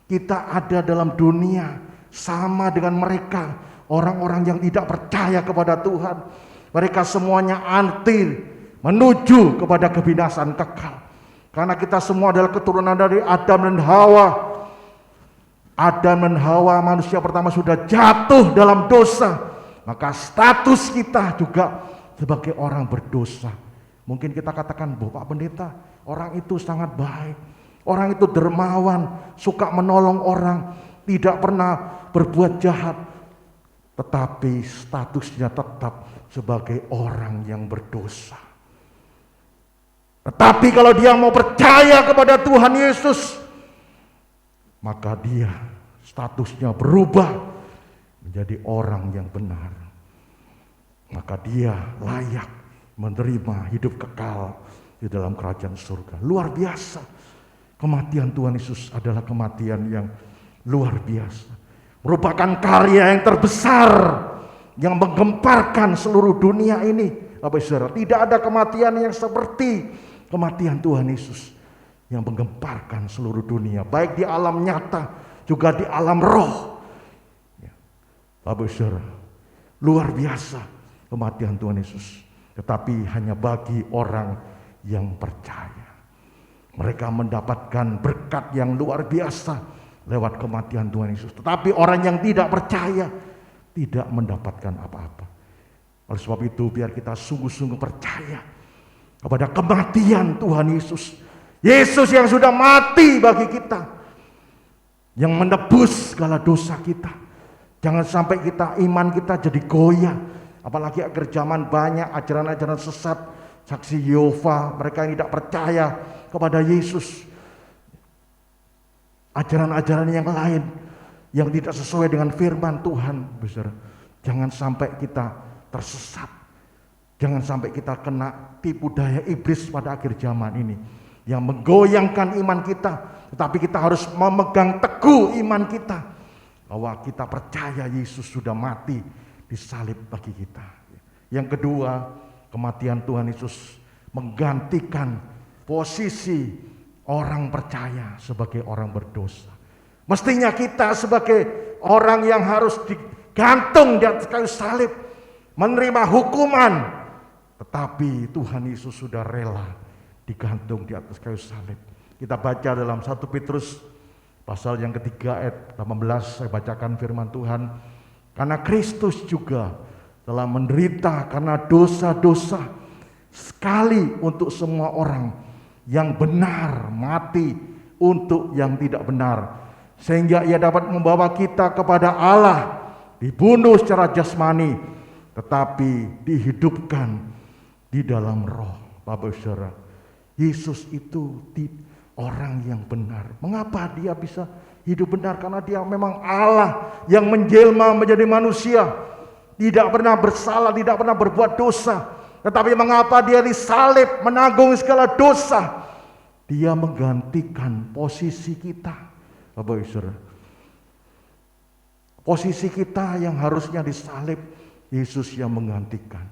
Kita ada dalam dunia sama dengan mereka, orang-orang yang tidak percaya kepada Tuhan. Mereka semuanya anti menuju kepada kebinasaan kekal. Karena kita semua adalah keturunan dari Adam dan Hawa. Adam dan Hawa, manusia pertama, sudah jatuh dalam dosa. Maka status kita juga sebagai orang berdosa. Mungkin kita katakan, Bapak Pendeta, orang itu sangat baik. Orang itu dermawan, suka menolong orang, tidak pernah berbuat jahat. Tetapi statusnya tetap sebagai orang yang berdosa. Tetapi kalau dia mau percaya kepada Tuhan Yesus, maka dia statusnya berubah menjadi orang yang benar. Maka dia layak menerima hidup kekal di dalam kerajaan surga. Luar biasa. Kematian Tuhan Yesus adalah kematian yang luar biasa. Merupakan karya yang terbesar yang menggemparkan seluruh dunia ini. Bapak Saudara, tidak ada kematian yang seperti kematian Tuhan Yesus yang menggemparkan seluruh dunia, baik di alam nyata juga di alam roh. Bapak Saudara, luar biasa kematian Tuhan Yesus, tetapi hanya bagi orang yang percaya. Mereka mendapatkan berkat yang luar biasa lewat kematian Tuhan Yesus. Tetapi orang yang tidak percaya tidak mendapatkan apa-apa. Oleh sebab itu, biar kita sungguh-sungguh percaya kepada kematian Tuhan Yesus. Yesus yang sudah mati bagi kita, yang menebus segala dosa kita. Jangan sampai iman kita jadi goyah. Apalagi akhir zaman banyak ajaran-ajaran sesat, saksi Yehova, mereka yang tidak percaya kepada Yesus. Ajaran-ajaran yang lain yang tidak sesuai dengan firman Tuhan. Besar. Jangan sampai kita tersesat. Jangan sampai kita kena tipu daya iblis pada akhir zaman ini, yang menggoyangkan iman kita. Tetapi kita harus memegang teguh iman kita, bahwa kita percaya Yesus sudah mati disalib bagi kita. Yang kedua, kematian Tuhan Yesus menggantikan posisi orang percaya sebagai orang berdosa. Mestinya kita sebagai orang yang harus digantung di atas kayu salib, menerima hukuman, tetapi Tuhan Yesus sudah rela digantung di atas kayu salib. Kita baca dalam 1 Petrus pasal yang ketiga ayat 18, saya bacakan firman Tuhan. Karena Kristus juga telah menderita karena dosa-dosa sekali untuk semua orang, yang benar mati untuk yang tidak benar, sehingga ia dapat membawa kita kepada Allah, dibunuh secara jasmani tetapi dihidupkan di dalam roh. Bapak Saudara, Yesus itu orang yang benar. Mengapa dia bisa hidup benar? Karena dia memang Allah yang menjelma menjadi manusia, tidak pernah bersalah, tidak pernah berbuat dosa. Tetapi mengapa dia disalib, menanggung segala dosa? Dia menggantikan posisi kita. Bapak Saudara, Posisi kita yang harusnya disalib, Yesus yang menggantikan.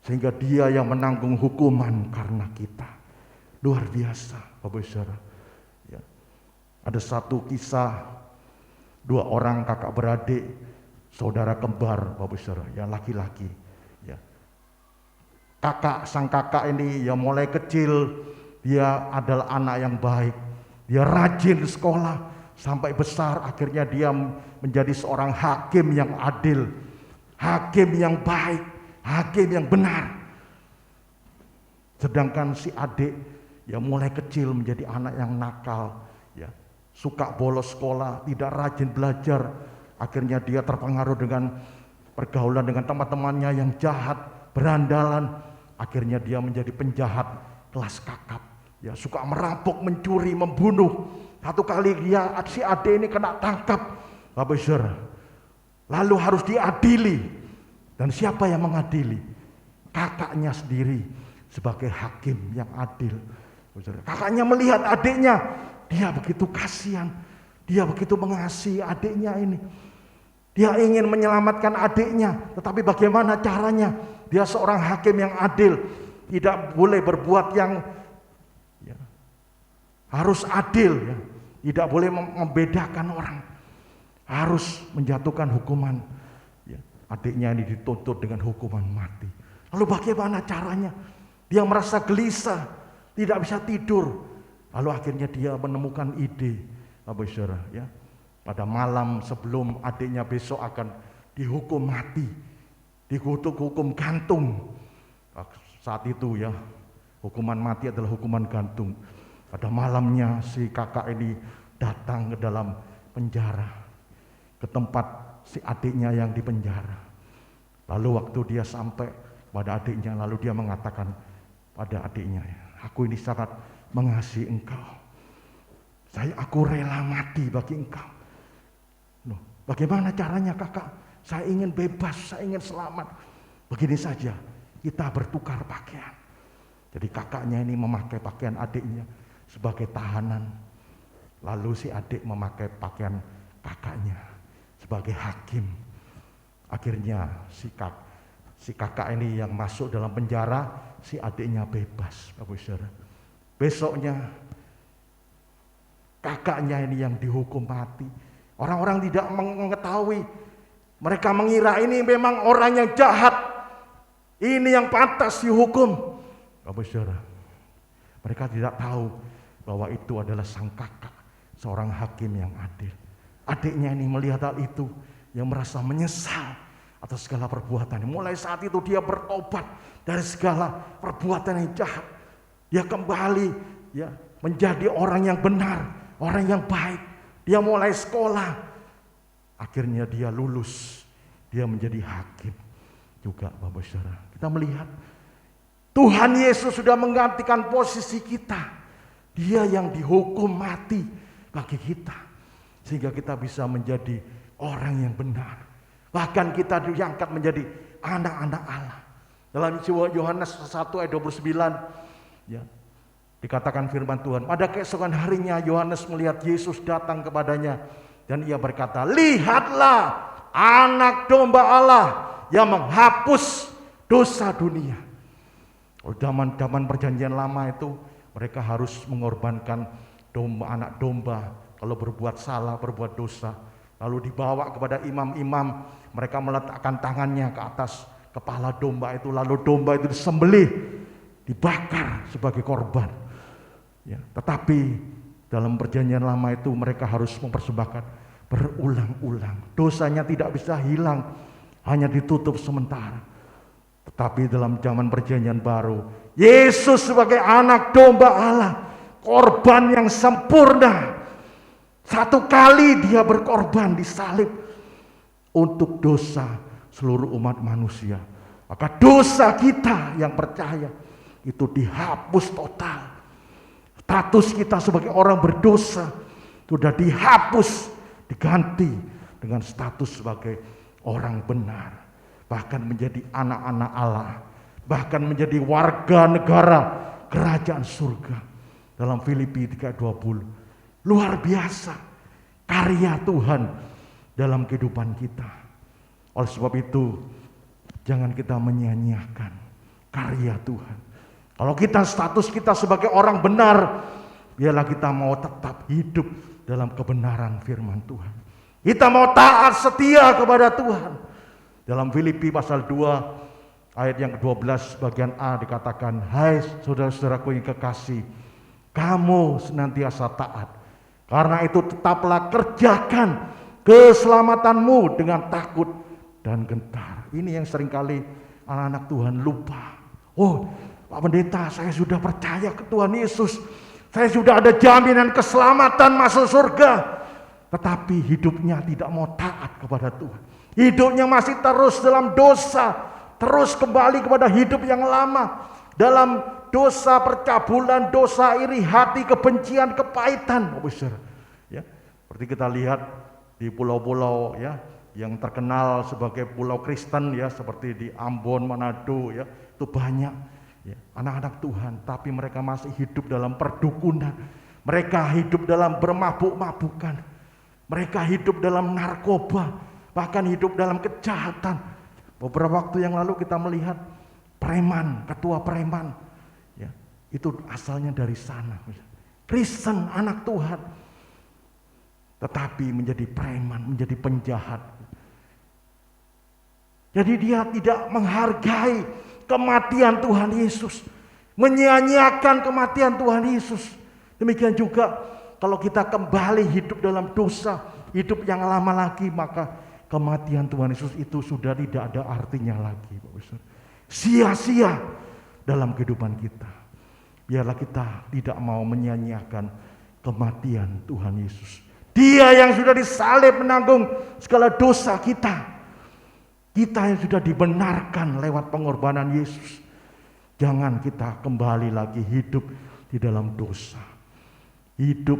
Sehingga dia yang menanggung hukuman karena kita. Luar biasa, Bapak Saudara. Ya. Ada satu kisah, 2 orang kakak beradik, saudara kembar, Bapak Saudara, yang laki-laki. Ya. Sang kakak ini yang mulai kecil, dia adalah anak yang baik. Dia rajin sekolah, sampai besar akhirnya dia menjadi seorang hakim yang adil. Hakim yang baik, hakim yang benar. Sedangkan si adik yang mulai kecil menjadi anak yang nakal, ya, suka bolos sekolah, tidak rajin belajar. Akhirnya dia terpengaruh dengan pergaulan dengan teman-temannya yang jahat, berandalan. Akhirnya dia menjadi penjahat kelas kakap. Ya, suka merampok, mencuri, membunuh. Satu kali si adik ini kena tangkap, Bapak Saudara. Lalu harus diadili. Dan siapa yang mengadili? Kakaknya sendiri sebagai hakim yang adil. Kakaknya melihat adiknya, dia begitu kasihan, dia begitu mengasihi adiknya ini. Dia ingin menyelamatkan adiknya, tetapi bagaimana caranya? Dia seorang hakim yang adil, tidak boleh berbuat yang harus adil, ya. Tidak boleh membedakan orang, harus menjatuhkan hukuman. Ya. Adiknya ini dituntut dengan hukuman mati. Lalu bagaimana caranya? Dia merasa gelisah, tidak bisa tidur. Lalu akhirnya dia menemukan ide, Bapak Saudara, ya. Pada malam sebelum adiknya besok akan dihukum mati, dihukum gantung. Saat itu ya, hukuman mati adalah hukuman gantung. Pada malamnya si kakak ini datang ke dalam penjara, ke tempat si adiknya yang dipenjara. Lalu waktu dia sampai pada adiknya, lalu dia mengatakan pada adiknya, aku ini sangat mengasihi engkau. Aku rela mati bagi engkau. Loh, bagaimana caranya kakak? Saya ingin bebas, saya ingin selamat. Begini saja, kita bertukar pakaian. Jadi kakaknya ini memakai pakaian adiknya sebagai tahanan. Lalu si adik memakai pakaian kakaknya sebagai hakim. Akhirnya si kakak ini yang masuk dalam penjara, si adiknya bebas, Bapak Saudara. Besoknya kakaknya ini yang dihukum mati. Orang-orang tidak mengetahui. Mereka mengira ini memang orang yang jahat. Ini yang pantas dihukum, Bapak Saudara. Mereka tidak tahu bahwa itu adalah sang kakak, seorang hakim yang adil. Adiknya ini melihat hal itu, yang merasa menyesal atas segala perbuatannya. Mulai saat itu dia bertobat dari segala perbuatan yang jahat. Dia kembali ya menjadi orang yang benar, orang yang baik. Dia mulai sekolah. Akhirnya dia lulus. Dia menjadi hakim juga, Bapak Saudara. Kita melihat Tuhan Yesus sudah menggantikan posisi kita. Dia yang dihukum mati bagi kita. Sehingga kita bisa menjadi orang yang benar. Bahkan kita diangkat menjadi anak-anak Allah. Dalam Yohanes 1 ayat 29 ya, dikatakan firman Tuhan, pada keesokan harinya Yohanes melihat Yesus datang kepadanya dan ia berkata, lihatlah anak domba Allah yang menghapus dosa dunia. Zaman perjanjian lama itu mereka harus mengorbankan anak domba kalau berbuat salah, berbuat dosa. Lalu dibawa kepada imam-imam, mereka meletakkan tangannya ke atas kepala domba itu, lalu domba itu disembelih, dibakar sebagai korban. Ya, tetapi dalam perjanjian lama itu mereka harus mempersembahkan berulang-ulang. Dosanya tidak bisa hilang, hanya ditutup sementara. Tetapi dalam zaman perjanjian baru, Yesus sebagai anak domba Allah, korban yang sempurna. Satu kali dia berkorban disalib untuk dosa seluruh umat manusia. Maka dosa kita yang percaya itu dihapus total. Status kita sebagai orang berdosa sudah dihapus, diganti dengan status sebagai orang benar. Bahkan menjadi anak-anak Allah, bahkan menjadi warga negara kerajaan surga. Dalam Filipi 3:20, luar biasa karya Tuhan dalam kehidupan kita. Oleh sebab itu, jangan kita menyia-nyiakan karya Tuhan. Kalau kita status kita sebagai orang benar, biarlah kita mau tetap hidup dalam kebenaran firman Tuhan. Kita mau taat setia kepada Tuhan. Dalam Filipi pasal 2 ayat yang ke-12 bagian A dikatakan, hai saudara-saudaraku yang kekasih, kamu senantiasa taat. Karena itu tetaplah kerjakan keselamatanmu dengan takut dan gentar. Ini yang seringkali anak-anak Tuhan lupa. Oh, Pak Pendeta, saya sudah percaya ke Tuhan Yesus. Saya sudah ada jaminan keselamatan masuk surga. Tetapi hidupnya tidak mau taat kepada Tuhan. Hidupnya masih terus dalam dosa. Terus kembali kepada hidup yang lama. Dalam dosa percabulan, dosa iri hati, kebencian, kepahitan. Ya, seperti kita lihat di pulau-pulau ya, yang terkenal sebagai pulau Kristen ya, seperti di Ambon, Manado ya, itu banyak ya, anak-anak Tuhan, tapi mereka masih hidup dalam perdukunan. Mereka hidup dalam bermabuk-mabukan. Mereka hidup dalam narkoba, bahkan hidup dalam kejahatan. Beberapa waktu yang lalu kita melihat preman, ketua preman ya, itu asalnya dari sana. Kristen, anak Tuhan, tetapi menjadi preman, menjadi penjahat. Jadi dia tidak menghargai kematian Tuhan Yesus, menyia-nyiakan kematian Tuhan Yesus. Demikian juga kalau kita kembali hidup dalam dosa, hidup yang lama lagi, maka kematian Tuhan Yesus itu sudah tidak ada artinya lagi. Sia-sia dalam kehidupan kita. Biarlah kita tidak mau menyia-nyiakan kematian Tuhan Yesus. Dia yang sudah disalib menanggung segala dosa kita. Kita yang sudah dibenarkan lewat pengorbanan Yesus. Jangan kita kembali lagi hidup di dalam dosa. Hidup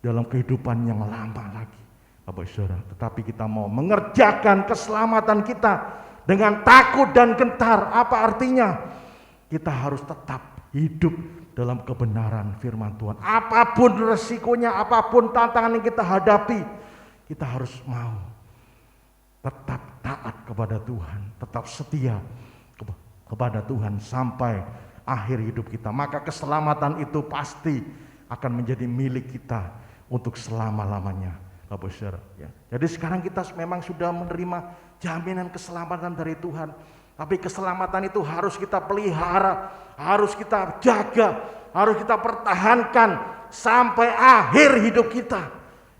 dalam kehidupan yang lama lagi. Bapak Saudara, tetapi kita mau mengerjakan keselamatan kita dengan takut dan gentar. Apa artinya? Kita harus tetap hidup dalam kebenaran firman Tuhan. Apapun resikonya, apapun tantangan yang kita hadapi, kita harus mau tetap taat kepada Tuhan, tetap setia kepada Tuhan sampai akhir hidup kita. Maka keselamatan itu pasti akan menjadi milik kita untuk selama-lamanya. Bapak Saudara, ya. Jadi sekarang kita memang sudah menerima jaminan keselamatan dari Tuhan. Tapi keselamatan itu harus kita pelihara, harus kita jaga, harus kita pertahankan sampai akhir hidup kita.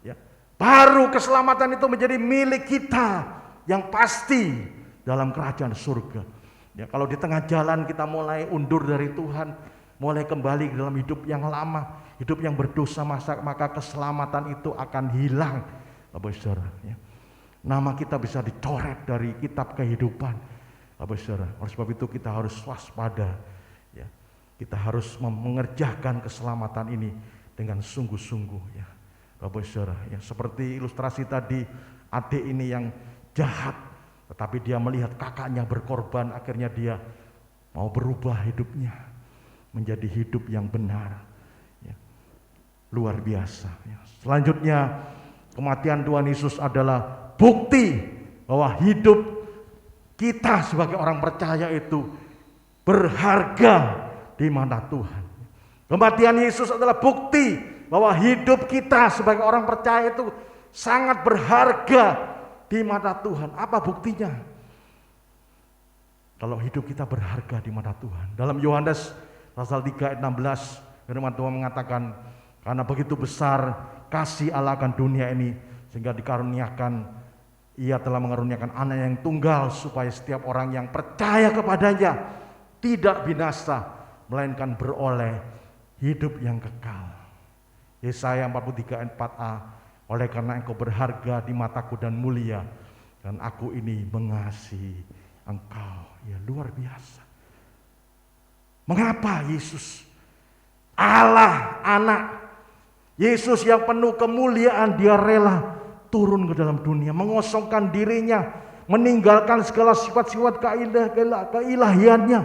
Ya. Baru keselamatan itu menjadi milik kita yang pasti dalam kerajaan surga. Ya, kalau di tengah jalan kita mulai undur dari Tuhan, mulai kembali dalam hidup yang lama, hidup yang berdosa, maka keselamatan itu akan hilang. Bapak Saudara, ya. Nama kita bisa dicoret dari kitab kehidupan. Bapak Saudara, oleh sebab itu kita harus waspada. Ya. Kita harus mengerjakan keselamatan ini dengan sungguh-sungguh. Ya. Bapak Saudara, ya. Seperti ilustrasi tadi, adik ini yang jahat, tetapi dia melihat kakaknya berkorban, akhirnya dia mau berubah hidupnya menjadi hidup yang benar. Ya. Luar biasa. Ya. Selanjutnya, kematian Tuhan Yesus adalah bukti bahwa hidup kita sebagai orang percaya itu berharga di mata Tuhan. Kematian Yesus adalah bukti bahwa hidup kita sebagai orang percaya itu sangat berharga di mata Tuhan. Apa buktinya? Kalau hidup kita berharga di mata Tuhan. Dalam Yohanes pasal 3 ayat 16, firman Tuhan mengatakan, karena begitu besar kasih Allah akan dunia ini, sehingga Ia telah mengaruniakan anak yang tunggal, supaya setiap orang yang percaya kepadanya tidak binasa, melainkan beroleh hidup yang kekal. Yesaya 43 ayat 4a, oleh karena engkau berharga di mataku dan mulia, dan aku ini mengasihi engkau. Ya, luar biasa. Mengapa Yesus, Allah anak, Yesus yang penuh kemuliaan, dia rela turun ke dalam dunia, mengosongkan dirinya, meninggalkan segala sifat-sifat keilahiannya,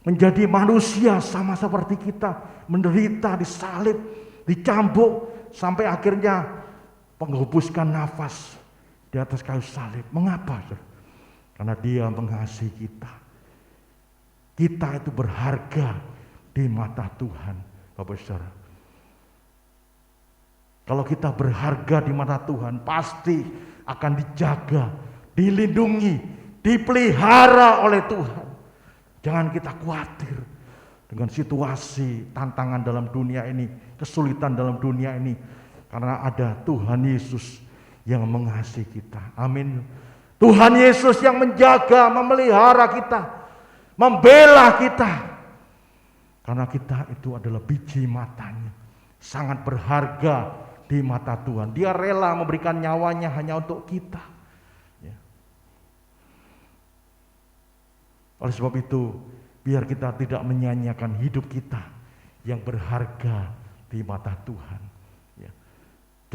menjadi manusia sama seperti kita, menderita, disalib, dicambuk, sampai akhirnya menghembuskan nafas di atas kayu salib. Mengapa? Karena Dia mengasihi kita. Kita itu berharga di mata Tuhan, Bapak Saudara. Kalau kita berharga di mata Tuhan, pasti akan dijaga, dilindungi, dipelihara oleh Tuhan. Jangan kita khawatir dengan situasi, tantangan dalam dunia ini, kesulitan dalam dunia ini, karena ada Tuhan Yesus yang mengasihi kita. Amin. Tuhan Yesus yang menjaga, memelihara kita, membela kita. Karena kita itu adalah biji matanya, sangat berharga di mata Tuhan. Dia rela memberikan nyawanya hanya untuk kita. Ya. Oleh sebab itu, biar kita tidak menyanyiakan hidup kita yang berharga di mata Tuhan. Ya.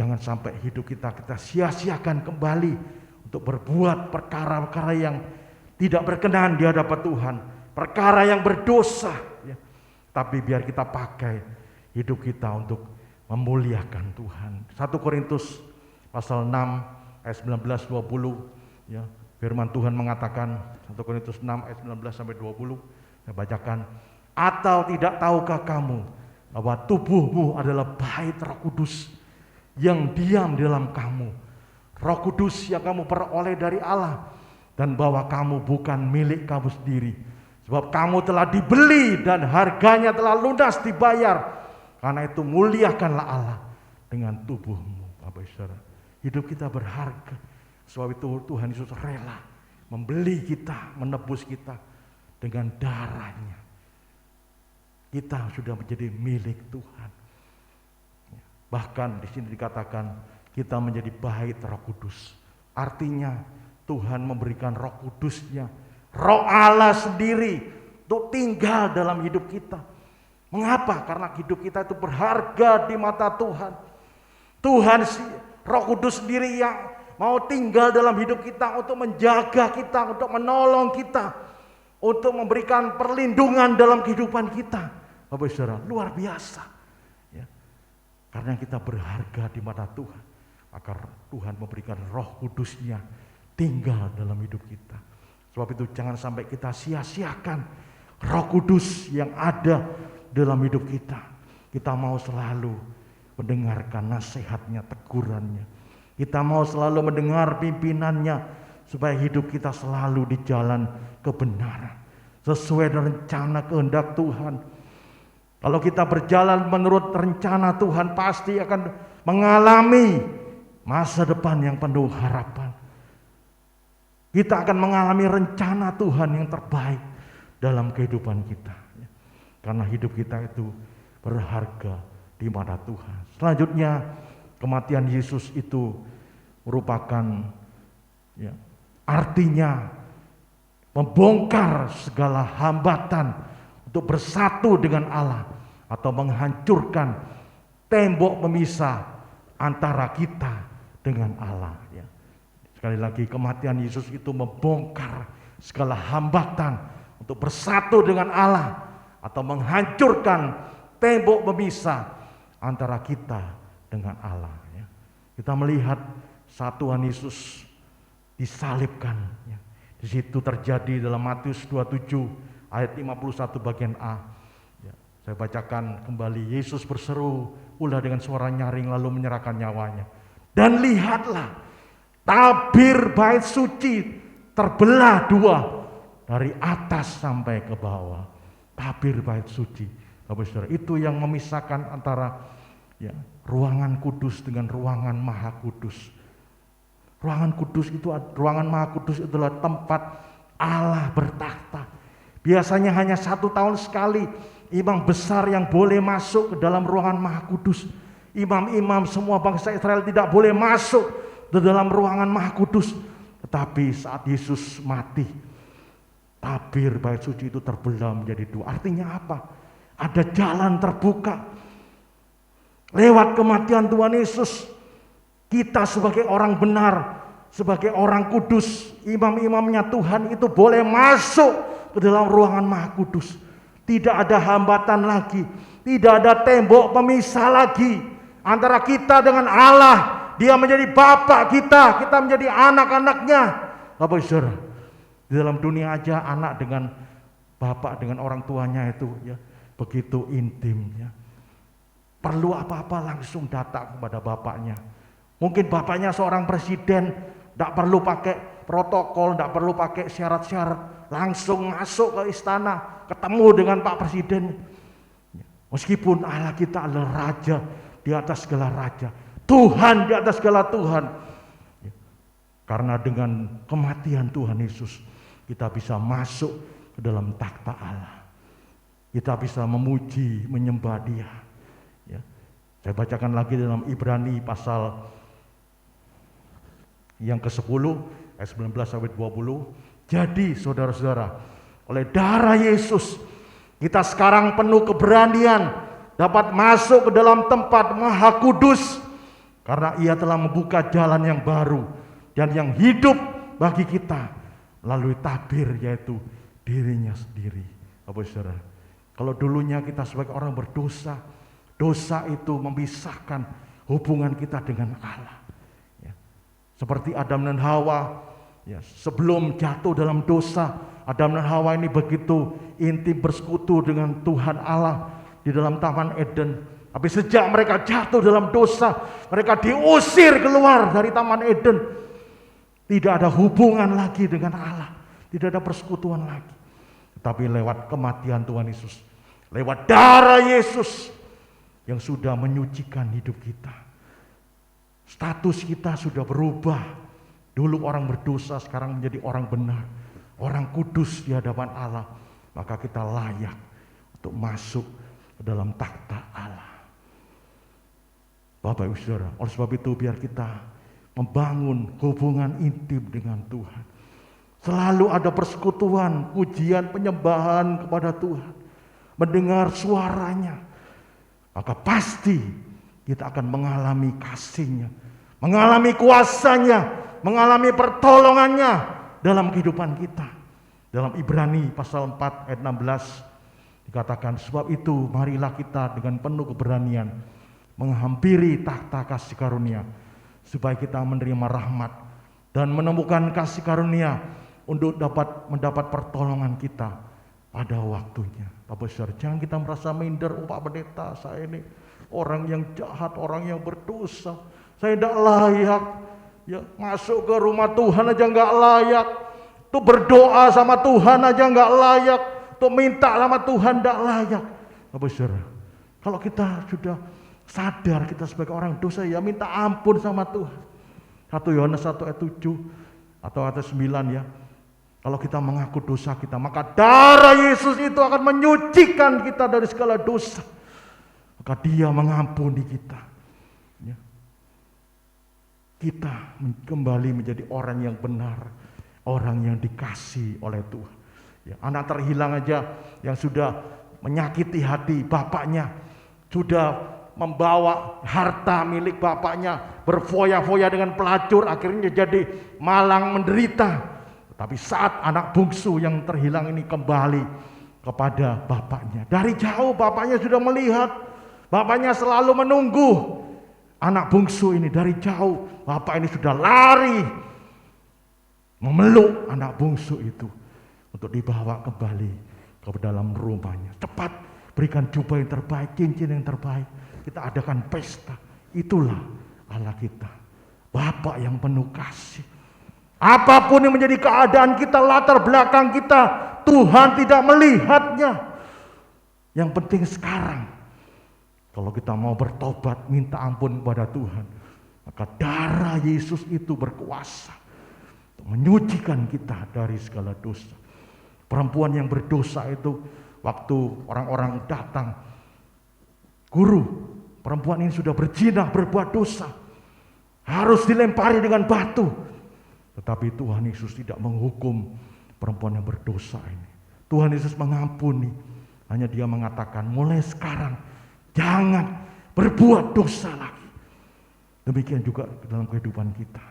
Jangan sampai hidup kita sia-siakan kembali untuk berbuat perkara-perkara yang tidak berkenan di hadapan Tuhan, perkara yang berdosa. Ya. Tapi biar kita pakai hidup kita untuk memuliakan Tuhan. 1 Korintus pasal 6 ayat 19-20, ya, firman Tuhan mengatakan, 1 Korintus 6 ayat 19-20, saya bacakan. Atau tidak tahukah kamu bahwa tubuhmu adalah bait Roh Kudus yang diam di dalam kamu, Roh Kudus yang kamu peroleh dari Allah, dan bahwa kamu bukan milik kamu sendiri, sebab kamu telah dibeli dan harganya telah lunas dibayar. Karena itu muliakanlah Allah dengan tubuhmu, Bapak Saudara. Hidup kita berharga. Sebab itu Tuhan Yesus rela membeli kita, menebus kita dengan darahnya. Kita sudah menjadi milik Tuhan. Bahkan di sini dikatakan kita menjadi bait Roh Kudus. Artinya Tuhan memberikan Roh Kudusnya, Roh Allah sendiri untuk tinggal dalam hidup kita. Mengapa? Karena hidup kita itu berharga di mata Tuhan. Tuhan, Roh Kudus sendiri yang mau tinggal dalam hidup kita untuk menjaga kita, untuk menolong kita, untuk memberikan perlindungan dalam kehidupan kita. Bapak Saudara, luar biasa. Ya. Karena kita berharga di mata Tuhan, maka Tuhan memberikan Roh Kudusnya tinggal dalam hidup kita. Sebab itu jangan sampai kita sia-siakan Roh Kudus yang ada dalam hidup kita. Kita mau selalu mendengarkan nasihatnya, tegurannya. Kita mau selalu mendengar pimpinannya, supaya hidup kita selalu di jalan kebenaran, sesuai dengan rencana kehendak Tuhan. Kalau kita berjalan menurut rencana Tuhan, pasti akan mengalami masa depan yang penuh harapan. Kita akan mengalami rencana Tuhan yang terbaik dalam kehidupan kita. Karena hidup kita itu berharga di mata Tuhan. Selanjutnya, kematian Yesus itu merupakan, ya, artinya membongkar segala hambatan untuk bersatu dengan Allah, atau menghancurkan tembok pemisah antara kita dengan Allah. Ya. Sekali lagi, kematian Yesus itu membongkar segala hambatan untuk bersatu dengan Allah, atau menghancurkan tembok pemisah antara kita dengan Allah. Ya. Kita melihat saat Tuhan Yesus disalibkan. Ya. Di situ terjadi dalam Matius 27 ayat 51 bagian A. Ya. Saya bacakan kembali. Yesus berseru pula dengan suara nyaring lalu menyerahkan nyawanya. Dan lihatlah, tabir bait suci terbelah dua dari atas sampai ke bawah. Tabir bait suci, Bapak Saudara, itu yang memisahkan antara, ya, ruangan kudus dengan ruangan maha kudus. Ruangan kudus itu, ruangan maha kudus itulah tempat Allah bertakhta. Biasanya hanya 1 tahun sekali imam besar yang boleh masuk ke dalam ruangan maha kudus. Imam-imam semua bangsa Israel tidak boleh masuk ke dalam ruangan maha kudus. Tetapi saat Yesus mati, tabir bait suci itu terbelah menjadi dua. Artinya apa? Ada jalan terbuka. Lewat kematian Tuhan Yesus, kita sebagai orang benar, sebagai orang kudus, imam-imamnya Tuhan itu boleh masuk ke dalam ruangan maha kudus. Tidak ada hambatan lagi, tidak ada tembok pemisah lagi antara kita dengan Allah, Dia menjadi bapak kita menjadi anak-anaknya. Bapak Saudara, di dalam dunia aja anak dengan bapak, dengan orang tuanya itu ya begitu intim ya. Perlu apa-apa langsung datang kepada bapaknya. Mungkin bapaknya seorang presiden, tidak perlu pakai protokol, tidak perlu pakai syarat-syarat, langsung masuk ke istana, ketemu dengan Pak Presiden. Meskipun Allah kita adalah raja di atas segala raja, Tuhan di atas segala Tuhan. Karena dengan kematian Tuhan Yesus, kita bisa masuk ke dalam takhta Allah. Kita bisa memuji, menyembah Dia. Ya. Saya bacakan lagi dalam Ibrani pasal yang ke-10 ayat 19 sampai 20. Jadi saudara-saudara, oleh darah Yesus kita sekarang penuh keberanian dapat masuk ke dalam tempat Maha Kudus karena Ia telah membuka jalan yang baru dan yang hidup bagi kita melalui tabir, yaitu dirinya sendiri. Bapak Saudara, kalau dulunya kita sebagai orang berdosa, dosa itu memisahkan hubungan kita dengan Allah. Ya. Seperti Adam dan Hawa, ya, sebelum jatuh dalam dosa, Adam dan Hawa ini begitu intim bersekutu dengan Tuhan Allah di dalam Taman Eden. Tapi sejak mereka jatuh dalam dosa, mereka diusir keluar dari Taman Eden. Tidak ada hubungan lagi dengan Allah, tidak ada persekutuan lagi. Tetapi lewat kematian Tuhan Yesus, lewat darah Yesus yang sudah menyucikan hidup kita, status kita sudah berubah. Dulu orang berdosa, sekarang menjadi orang benar, orang kudus di hadapan Allah. Maka kita layak untuk masuk ke dalam takhta Allah. Bapak Ibu Saudara, oleh sebab itu biar kita membangun hubungan intim dengan Tuhan. Selalu ada persekutuan, pujian, penyembahan kepada Tuhan. Mendengar suaranya. Maka pasti kita akan mengalami kasih-Nya, mengalami kuasa-Nya, mengalami pertolongannya dalam kehidupan kita. Dalam Ibrani pasal 4 ayat 16 dikatakan, sebab itu marilah kita dengan penuh keberanian menghampiri takhta kasih karunia, supaya kita menerima rahmat dan menemukan kasih karunia untuk dapat mendapat pertolongan kita pada waktunya. Bapak Saudara, jangan kita merasa minder, oh Pak Pendeta, saya ini orang yang jahat, orang yang berdosa, saya tidak layak ya, masuk ke rumah Tuhan aja nggak layak, tuh berdoa sama Tuhan aja nggak layak, tuh minta sama Tuhan nggak layak. Bapak Saudara, kalau kita sudah sadar kita sebagai orang dosa, ya minta ampun sama Tuhan. 1 Yohanes 1 ayat 7 atau ayat 9 ya. Kalau kita mengaku dosa kita, maka darah Yesus itu akan menyucikan kita dari segala dosa. Maka Dia mengampuni kita. Ya. Kita kembali menjadi orang yang benar, orang yang dikasihi oleh Tuhan. Ya, anak terhilang aja yang sudah menyakiti hati bapaknya, sudah membawa harta milik bapaknya, berfoya-foya dengan pelacur, akhirnya jadi malang menderita. Tapi saat anak bungsu yang terhilang ini kembali kepada bapaknya, dari jauh bapaknya sudah melihat, bapaknya selalu menunggu anak bungsu ini. Dari jauh bapak ini sudah lari memeluk anak bungsu itu untuk dibawa kembali ke dalam rumahnya. Cepat berikan jubah yang terbaik, cincin yang terbaik, kita adakan pesta. Itulah Allah kita, Bapa yang penuh kasih. Apapun yang menjadi keadaan kita, latar belakang kita, Tuhan tidak melihatnya. Yang penting sekarang, kalau kita mau bertobat, minta ampun kepada Tuhan, maka darah Yesus itu berkuasa untuk menyucikan kita dari segala dosa. Perempuan yang berdosa itu, waktu orang-orang datang, guru, perempuan ini sudah berzina, berbuat dosa, harus dilempari dengan batu. Tetapi Tuhan Yesus tidak menghukum perempuan yang berdosa ini. Tuhan Yesus mengampuni. Hanya Dia mengatakan, mulai sekarang jangan berbuat dosa lagi. Demikian juga dalam kehidupan kita.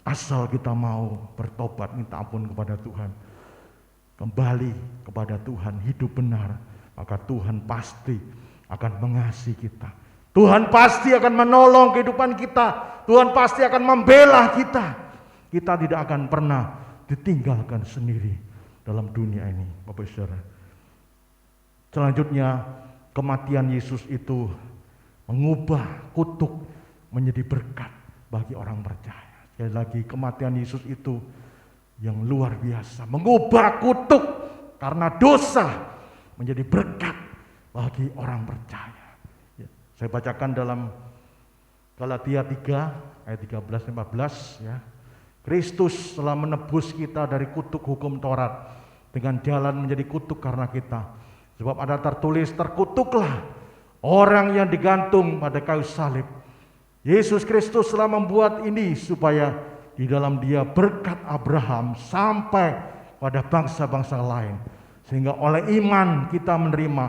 Asal kita mau bertobat, minta ampun kepada Tuhan, kembali kepada Tuhan, hidup benar, maka Tuhan pasti akan mengasihi kita. Tuhan pasti akan menolong kehidupan kita. Tuhan pasti akan membela kita. Kita tidak akan pernah ditinggalkan sendiri dalam dunia ini, Bapak Saudara. Selanjutnya, kematian Yesus itu mengubah kutuk menjadi berkat bagi orang percaya. Sekali lagi, kematian Yesus itu yang luar biasa, mengubah kutuk karena dosa menjadi berkat bagi orang percaya. Ya, saya bacakan dalam Galatia 3 ayat 13-15 ya. Kristus telah menebus kita dari kutuk hukum Taurat dengan jalan menjadi kutuk karena kita. Sebab ada tertulis, terkutuklah orang yang digantung pada kayu salib. Yesus Kristus telah membuat ini supaya di dalam Dia berkat Abraham sampai pada bangsa-bangsa lain. Sehingga oleh iman kita menerima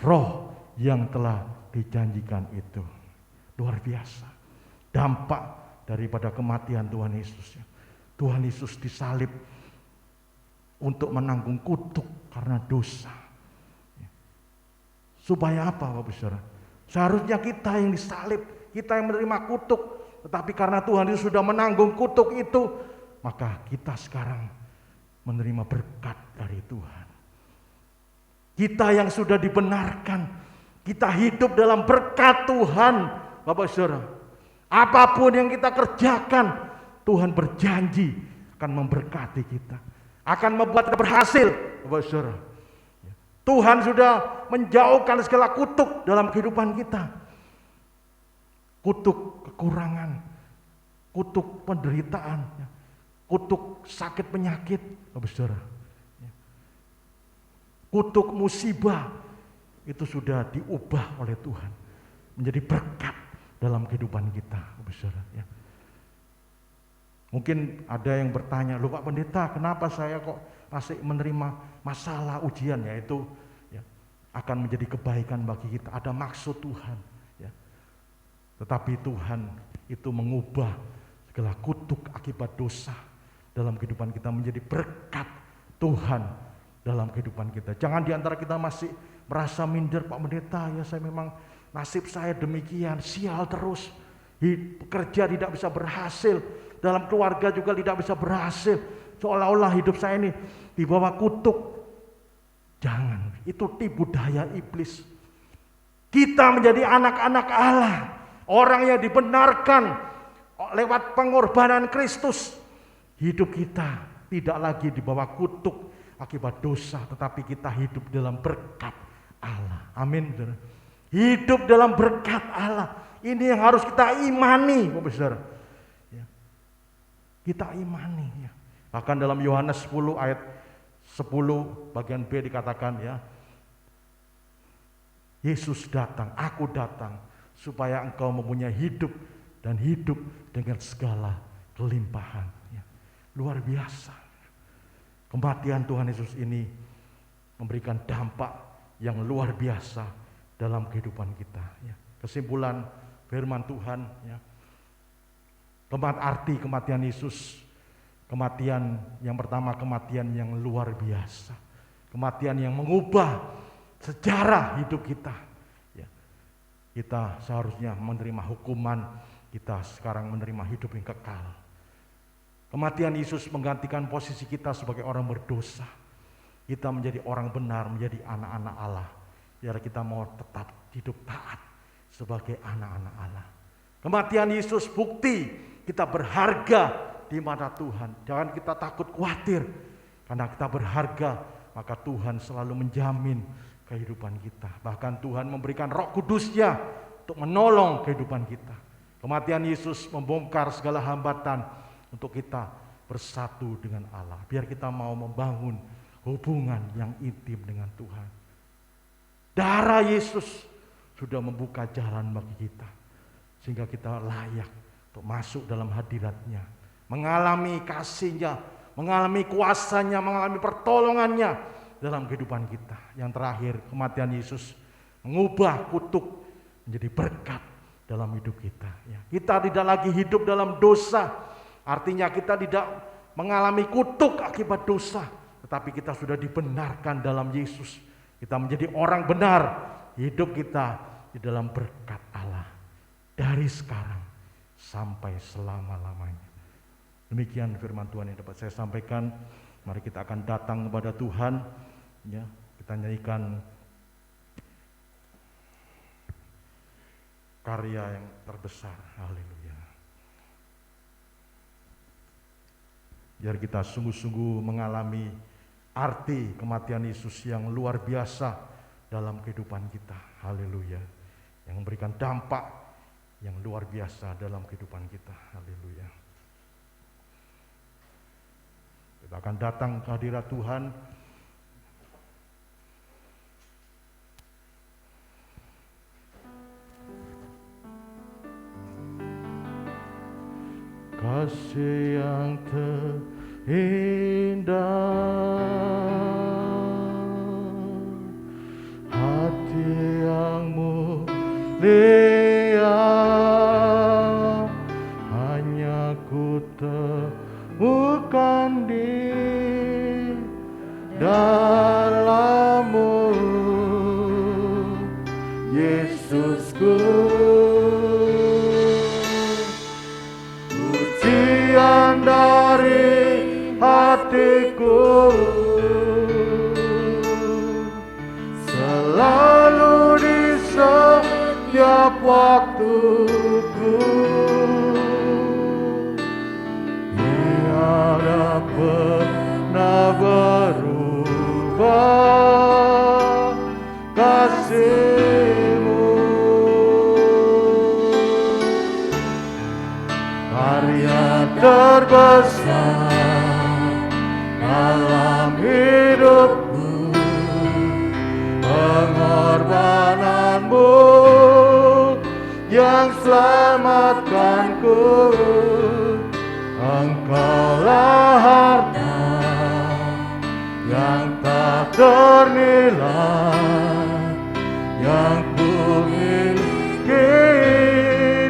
roh yang telah dijanjikan itu. Luar biasa. Dampak daripada kematian Tuhan Yesus. Tuhan Yesus disalib untuk menanggung kutuk karena dosa. Supaya apa, Bapak Saudara? Seharusnya kita yang disalib, kita yang menerima kutuk. Tetapi karena Tuhan Yesus sudah menanggung kutuk itu, maka kita sekarang menerima berkat dari Tuhan. Kita yang sudah dibenarkan, kita hidup dalam berkat Tuhan, Bapak Saudara. Apapun yang kita kerjakan, Tuhan berjanji akan memberkati kita, akan membuat kita berhasil, Bapak Saudara. Tuhan sudah menjauhkan segala kutuk dalam kehidupan kita. Kutuk kekurangan, kutuk penderitaan, kutuk sakit penyakit, Bapak Saudara. Kutuk musibah itu sudah diubah oleh Tuhan menjadi berkat dalam kehidupan kita, Bapak Saudara. Ya. Mungkin ada yang bertanya, loh Pak Pendeta, kenapa saya kok masih menerima masalah ujian? Yaitu ya, akan menjadi kebaikan bagi kita. Ada maksud Tuhan. Ya. Tetapi Tuhan itu mengubah segala kutuk akibat dosa dalam kehidupan kita menjadi berkat Tuhan dalam kehidupan kita. Jangan diantara kita masih merasa minder, Pak Pendeta, ya saya memang nasib saya demikian, sial terus. Bekerja tidak bisa berhasil, dalam keluarga juga tidak bisa berhasil. Seolah-olah hidup saya ini di bawah kutuk. Jangan, itu tipu daya iblis. Kita menjadi anak-anak Allah, orang yang dibenarkan lewat pengorbanan Kristus. Hidup kita tidak lagi di bawah kutuk akibat dosa, tetapi kita hidup dalam berkat Allah. Amin. Hidup dalam berkat Allah. Ini yang harus kita imani, Bapak Saudara. Ya. Kita imani. Ya. Bahkan dalam Yohanes 10 ayat 10 bagian B dikatakan ya, Yesus datang, aku datang, supaya engkau mempunyai hidup dan hidup dengan segala kelimpahan. Ya. Luar biasa. Kematian Tuhan Yesus ini memberikan dampak yang luar biasa dalam kehidupan kita. Ya. Kesimpulan firman Tuhan, ya. Arti kematian Yesus, kematian yang pertama, kematian yang luar biasa, kematian yang mengubah sejarah hidup kita. Ya. Kita seharusnya menerima hukuman, kita sekarang menerima hidup yang kekal. Kematian Yesus menggantikan posisi kita sebagai orang berdosa. Kita menjadi orang benar, menjadi anak-anak Allah. Biar kita mau tetap hidup taat sebagai anak-anak Allah. Kematian Yesus bukti kita berharga di mata Tuhan. Jangan kita takut khawatir. Karena kita berharga, maka Tuhan selalu menjamin kehidupan kita. Bahkan Tuhan memberikan Roh Kudus-Nya untuk menolong kehidupan kita. Kematian Yesus membongkar segala hambatan untuk kita bersatu dengan Allah. Biar kita mau membangun hubungan yang intim dengan Tuhan. Darah Yesus sudah membuka jalan bagi kita. Sehingga kita layak untuk masuk dalam hadirat-Nya. Mengalami kasih-Nya, mengalami kuasa-Nya, mengalami pertolongan-Nya dalam kehidupan kita. Yang terakhir, kematian Yesus mengubah kutuk menjadi berkat dalam hidup kita. Kita tidak lagi hidup dalam dosa. Artinya kita tidak mengalami kutuk akibat dosa. Tetapi kita sudah dibenarkan dalam Yesus. Kita menjadi orang benar. Hidup kita di dalam berkat Allah. dari sekarang sampai selama-lamanya. Demikian firman Tuhan yang dapat saya sampaikan. Mari kita akan datang kepada Tuhan, ya, kita nyanyikan karya yang terbesar. Haleluya. Biar kita sungguh-sungguh mengalami arti kematian Yesus yang luar biasa dalam kehidupan kita. Haleluya. Yang memberikan dampak yang luar biasa dalam kehidupan kita. Haleluya. Kita akan datang ke hadirat Tuhan. Kasih yang terindah, hati yang mulia, hanya ku temukan di dalam-Mu, Yesusku. Pujian dari hatiku selalu di setiap waktuku, tiada pernah berubah kasih-Mu. Karya terbesar dalam hidupku, pengorbanan-Mu yang selamatkanku. Engkaulah harta yang tak ternilai, yang ku miliki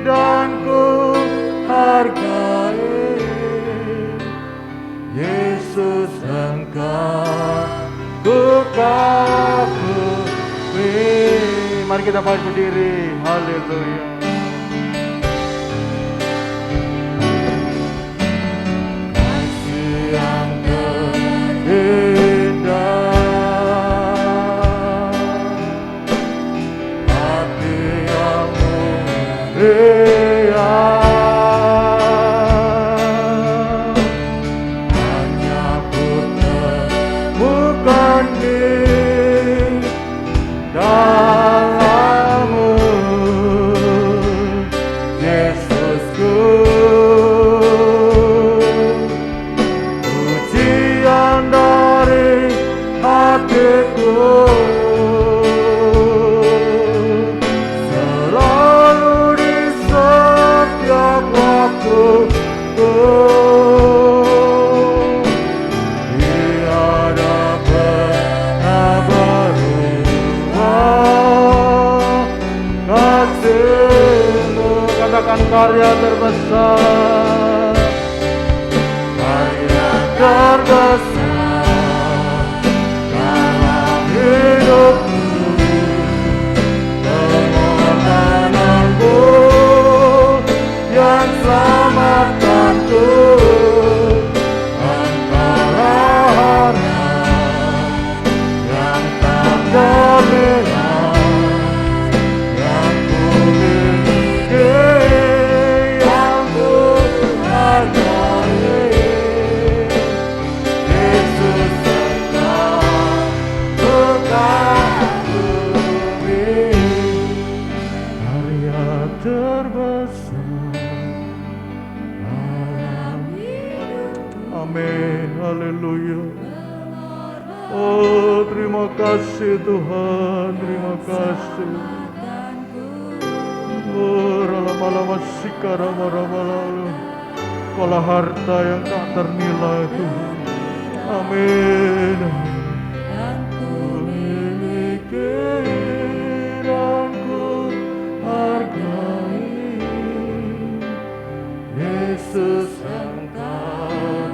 dan ku hargai. Yesus, Engkau ku kagumi. Mari kita bangkit berdiri. Haleluya. Kasih yang terindah, hati yang mulia, hanya ku temukan di dalam-Mu, Yesusku. Pujian dari hatiku selalu di setiap waktuku, tiada pernah berubah kasih-Mu. Katakan karya terbesar, karya terbesar dalam hidupku, pengorbanan-Mu yang selamatkanku. Engkaulah harta yang tak ternilai, yang ku miliki, yang ku hargai. Yesus, Engkau ku kagumi. Karya terbesar dalam hidup. Amin. Haleluya. Oh, terima kasih Tuhan, terima kasih. Oh, rala-malama sikara marabalalu. Kola harta yang tak ternilai Tuhan. Amin. Ku miliki dan ku hargai. Yesus, Engkau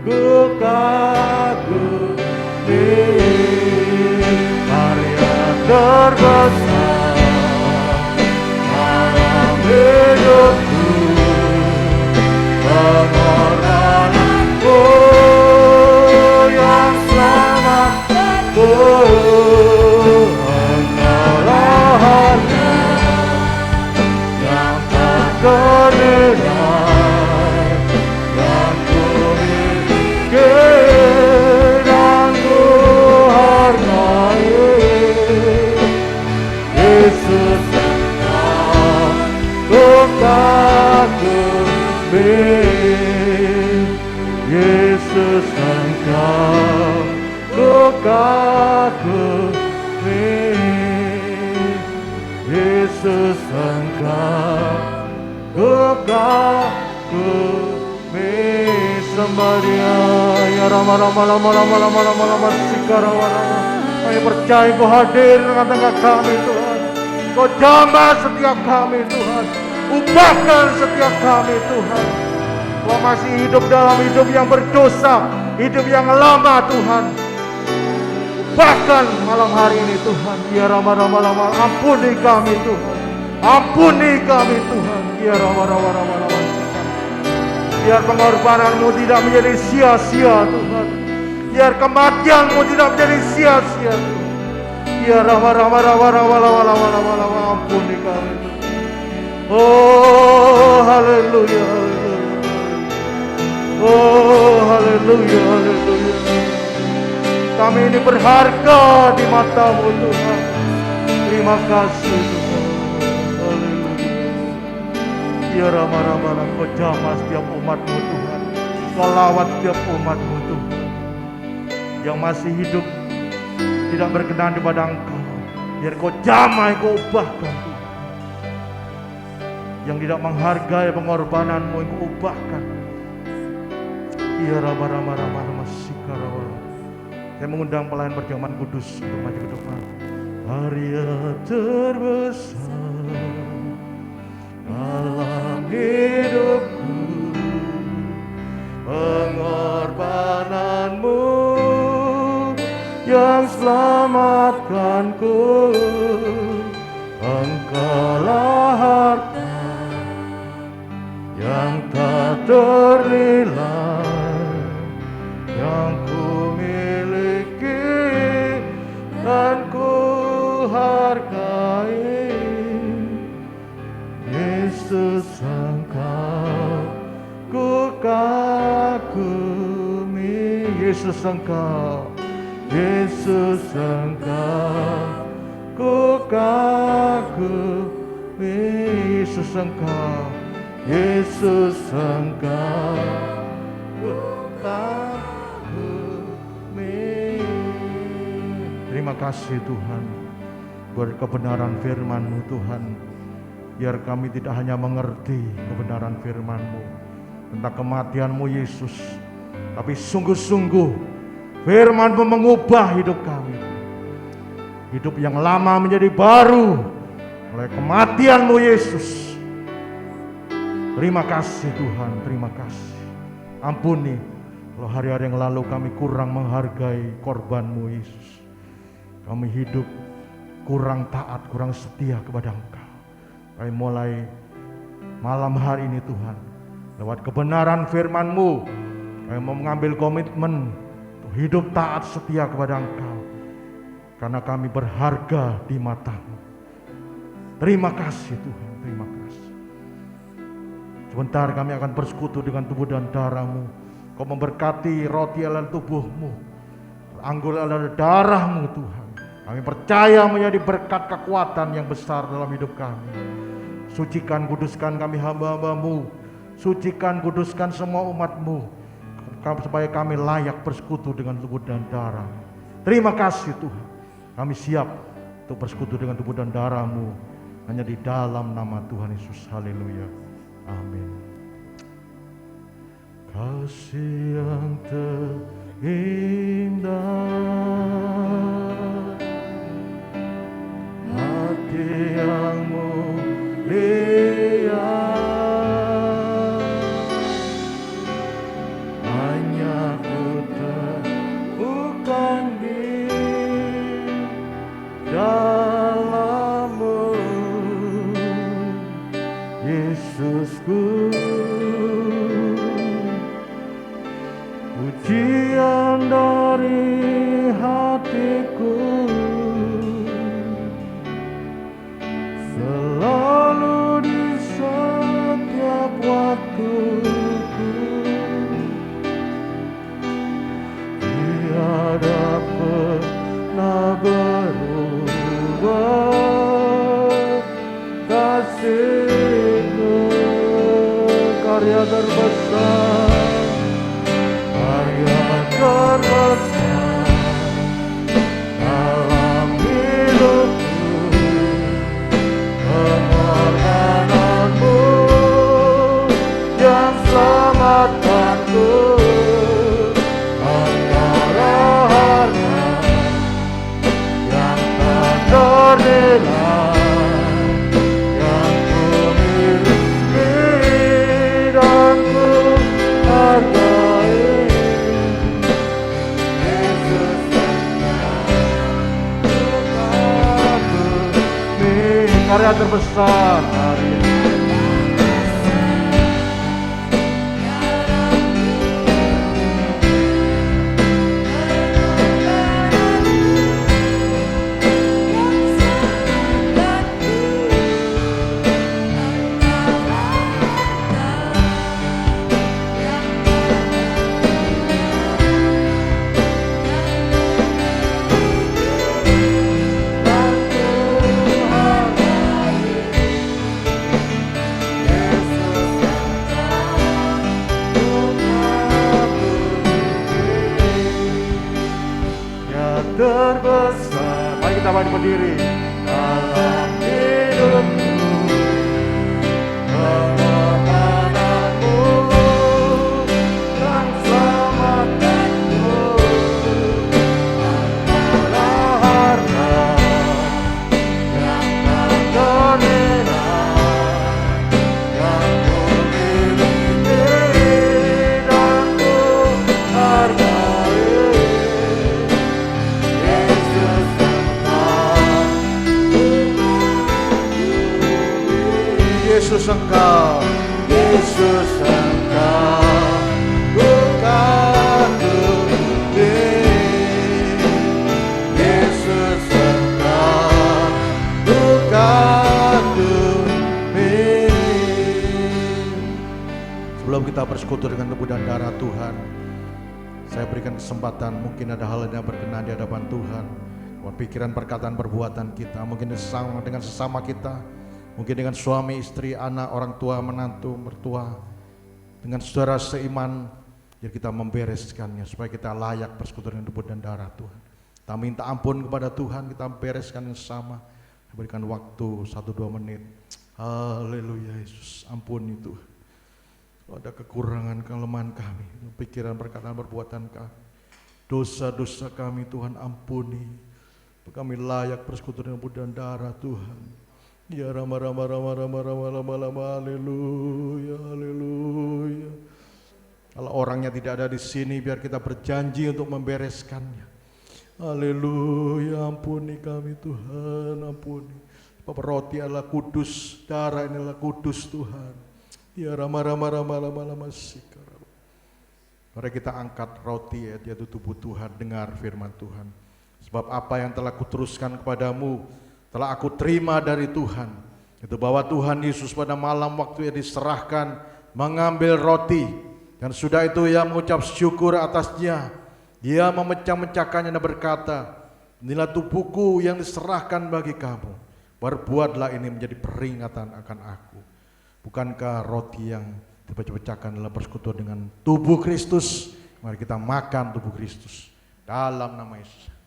ku kagumi. Karya terbesar dalam hidup. Yesus Engkau ku kagumi, Yesus Engkau ku kagumi, sembah Dia. Ya Rama Rama Rama Rama Rama Rama Rama Sikara Rama. Kami percaya Kau hadir di tengah-tengah kami Tuhan. Kau jamah setiap kami Tuhan. Ubahkan setiap kami Tuhan. Kau masih hidup dalam hidup yang berdosa, hidup yang lama Tuhan. Bahkan malam hari ini Tuhan, ya Rama Rama Rama, ampuni kami Tuhan. Ampuni kami Tuhan. Ya Rama Rama Rama Rama. Biar pengorbananmu tidak menjadi sia-sia Tuhan. Biar kematianmu tidak menjadi sia-sia Tuhan. Ya Rama Rama Rama Rama Rama Rama Rama Rama, ampuni kami Tuhan. Oh haleluya, haleluya. Oh haleluya, haleluya. Kami ini berharga di mata-Mu Tuhan. Terima kasih Tuhan. Haleluya. Ya Rama Rama Rama, Kau jamah setiap umat-Mu Tuhan. Kau lawat setiap umat-Mu Tuhan yang masih hidup tidak berkenan kepada Engkau. Biar Kau jamah, Kau ubahkan Tuhan. Yang tidak menghargai pengorbanan-Mu, Kau ubahkan. Ya Rama Rama Rama Rama Sikarawa. Saya mengundang pelayan perjamuan kudus untuk maju ke depan. Karya terbesar dalam hidupku, pengorbananmu yang selamatkanku. Engkaulah harta yang tak ternilai yang ku miliki dan ku hargai. Yesus Engkau ku kagumi, Yesus Engkau, Yesus Engkau ku kagumi, Yesus Engkau, Yesus Engkau ku kagumi. Terima kasih Tuhan buat kebenaran firman-Mu Tuhan. Biar kami tidak hanya mengerti kebenaran firman-Mu tentang kematian-Mu Yesus, tapi sungguh-sungguh firman-Mu mengubah hidup kami. Hidup yang lama menjadi baru oleh kematian-Mu Yesus. Terima kasih Tuhan, terima kasih. Ampuni kalau hari-hari yang lalu kami kurang menghargai korban-Mu Yesus. Kami hidup kurang taat, kurang setia kepada Engkau. Kami mulai malam hari ini Tuhan, lewat kebenaran firman-Mu, kami mau mengambil komitmen untuk hidup taat setia kepada Engkau. Karena kami berharga di mata-Mu. Terima kasih Tuhan, terima kasih. Sebentar kami akan bersekutu dengan tubuh dan darah-Mu. Kau memberkati roti adalah tubuh-Mu, anggul adalah darah-Mu Tuhan. Kami percaya menjadi berkat kekuatan yang besar dalam hidup kami. Sucikan, kuduskan kami hamba-hamba-Mu. Sucikan, kuduskan semua umat-Mu, supaya kami layak bersekutu dengan tubuh dan darah. Terima kasih Tuhan. Kami siap untuk bersekutu dengan tubuh dan darah-Mu. Hanya di dalam nama Tuhan Yesus. Haleluya. Amin. Kasih yang terindah, hati yang mulia, hanya ku temukan di dalam-Mu, Yesusku. Pujian dari hatiku selalu di setiap waktuku. Tiada pernah berubah kasih-Mu, karya terbesar, karya terbesar dalam hidupku, pengorbananmu yang selamatkanku antara harta yang tak ternilai yang ku miliki dan ku hargai. Yesus ini karya terbesar hari ini. Terbesar, mari kita berdiri dalam hidupku, pengorbananmu yang selamatkanku antara harta yang tak ternilai yang ku miliki dan ku hargai. Yesus Engkau, Yesus Engkau, bukan diri. Yesus Engkau, bukan diri. Sebelum kita bersekutu dengan tubuh dan darah Tuhan, saya berikan kesempatan, mungkin ada hal yang berkenan di hadapan Tuhan, buat pikiran, perkataan, perbuatan kita, mungkin dengan sesama kita, mungkin dengan suami, istri, anak, orang tua, menantu, mertua, dengan saudara seiman, biar kita membereskannya supaya kita layak bersekutu dengan tubuh dan darah Tuhan. Kita minta ampun kepada Tuhan, kita bereskan yang sama, berikan waktu 1-2 menit. Haleluya Yesus, ampuni Tuhan. Kalau ada kekurangan, kelemahan kami, pikiran, perkataan, perbuatan kami, dosa-dosa kami Tuhan ampuni. Kami layak bersekutu dengan tubuh dan darah Tuhan. Ya rama, haleluya, haleluya. Kalau orangnya tidak ada di sini, biar kita berjanji untuk membereskannya. Haleluya, ampuni kami Tuhan, ampuni. Sebab roti adalah kudus, darah inilah kudus Tuhan. Ya rama, sikar. Mari kita angkat roti, yaitu tubuh Tuhan, dengar firman Tuhan. Sebab apa yang telah kuteruskan kepadamu, telah aku terima dari Tuhan, itu bahwa Tuhan Yesus pada malam waktu ia diserahkan mengambil roti, dan sudah itu ia mengucap syukur atasnya, ia memecah-mecahkannya dan berkata, inilah tubuhku yang diserahkan bagi kamu, berbuatlah ini menjadi peringatan akan aku. Bukankah roti yang dipecah-pecahkan adalah persekutuan dengan tubuh Kristus? Mari kita makan tubuh Kristus dalam nama Yesus.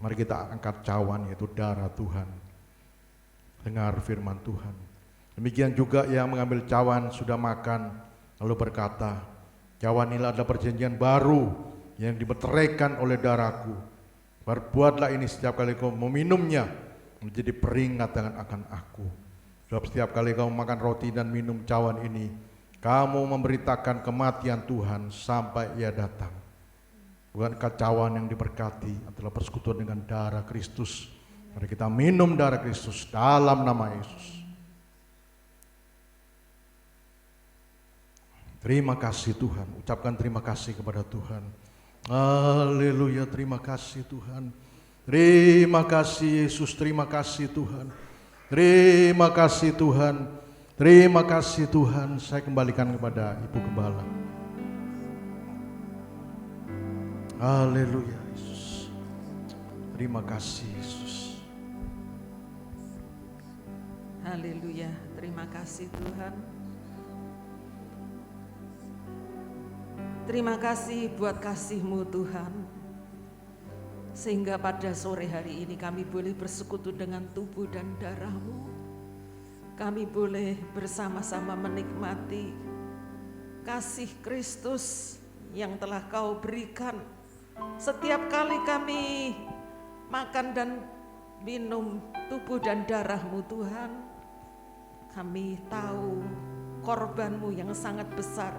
Mari kita angkat cawan, yaitu darah Tuhan. Dengar firman Tuhan. Demikian juga yang mengambil cawan sudah makan, lalu berkata, cawan inilah adalah perjanjian baru yang dimeteraikan oleh darahku. Berbuatlah ini setiap kali kau meminumnya, menjadi peringatan akan aku. Sebab setiap kali kau makan roti dan minum cawan ini, kamu memberitakan kematian Tuhan sampai ia datang. Bukankah cawan yang diberkati adalah persekutuan dengan darah Kristus? Mari kita minum darah Kristus dalam nama Yesus. Terima kasih Tuhan, ucapkan terima kasih kepada Tuhan. Haleluya, terima kasih Tuhan. Terima kasih Yesus, terima kasih Tuhan. Terima kasih Tuhan. Terima kasih Tuhan. Saya kembalikan kepada Ibu Gembala. Haleluya Yesus. Terima kasih Yesus. Haleluya. Terima kasih Tuhan. Terima kasih buat kasih-Mu Tuhan. Sehingga pada sore hari ini kami boleh bersekutu dengan tubuh dan darah-Mu. Kami boleh bersama-sama menikmati kasih Kristus yang telah Kau berikan. Setiap kali kami makan dan minum tubuh dan darah-Mu Tuhan, kami tahu korban-Mu yang sangat besar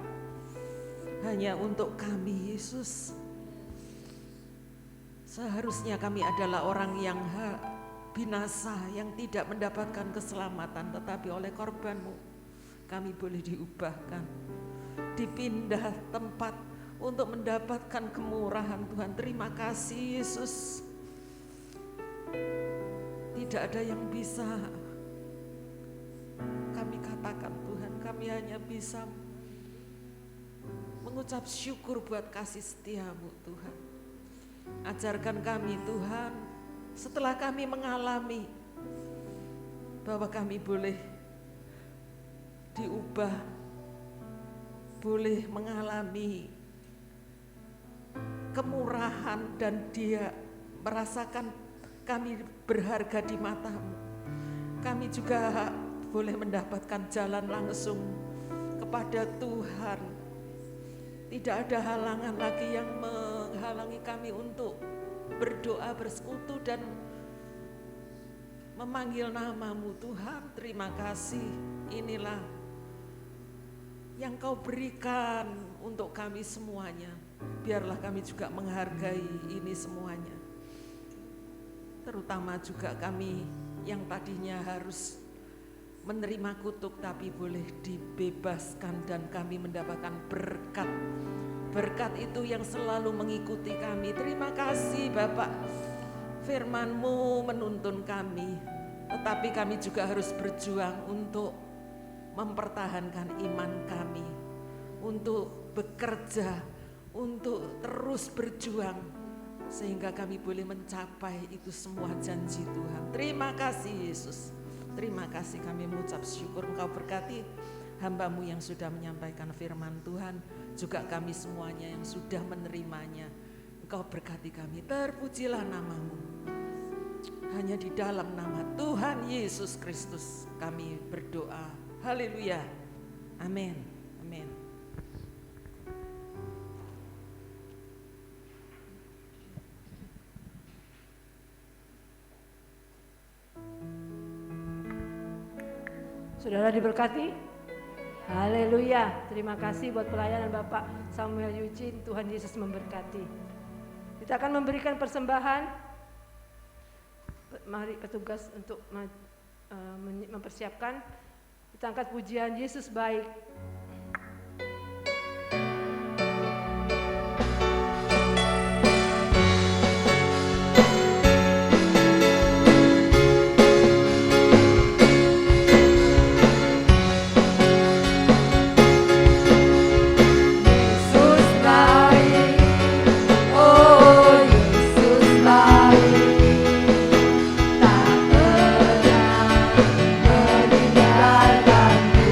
hanya untuk kami, Yesus. Seharusnya kami adalah orang yang binasa, yang tidak mendapatkan keselamatan, tetapi oleh korban-Mu kami boleh diubahkan, dipindah tempat untuk mendapatkan kemurahan Tuhan. Terima kasih Yesus. Tidak ada yang bisa kami katakan Tuhan, kami hanya bisa mengucap syukur buat kasih setia-Mu Tuhan. Ajarkan kami Tuhan, setelah kami mengalami bahwa kami boleh diubah, boleh mengalami kemurahan dan Dia merasakan kami berharga di mata-Mu. Kami juga boleh mendapatkan jalan langsung kepada Tuhan. Tidak ada halangan lagi yang menghalangi kami untuk berdoa, bersekutu dan memanggil nama-Mu Tuhan. Terima kasih, inilah yang Kau berikan untuk kami semuanya. Biarlah kami juga menghargai ini semuanya. Terutama juga kami yang tadinya harus menerima kutuk tapi boleh dibebaskan dan kami mendapatkan berkat. Berkat itu yang selalu mengikuti kami. Terima kasih Bapak. Firman-Mu menuntun kami, tetapi kami juga harus berjuang untuk mempertahankan iman kami, untuk bekerja, untuk terus berjuang sehingga kami boleh mencapai itu semua janji Tuhan. Terima kasih Yesus. Terima kasih, kami mengucap syukur. Engkau berkati hamba-Mu yang sudah menyampaikan firman Tuhan, juga kami semuanya yang sudah menerimanya. Engkau berkati kami, terpujilah nama-Mu. Hanya di dalam nama Tuhan Yesus Kristus kami berdoa. Haleluya. Amin. Amin. Saudara diberkati? Haleluya. Terima kasih buat pelayanan Bapak Samuel Eugene. Tuhan Yesus memberkati. Kita akan memberikan persembahan. Mari petugas untuk mempersiapkan. Kita angkat pujian Yesus baik. Meninggalkanku.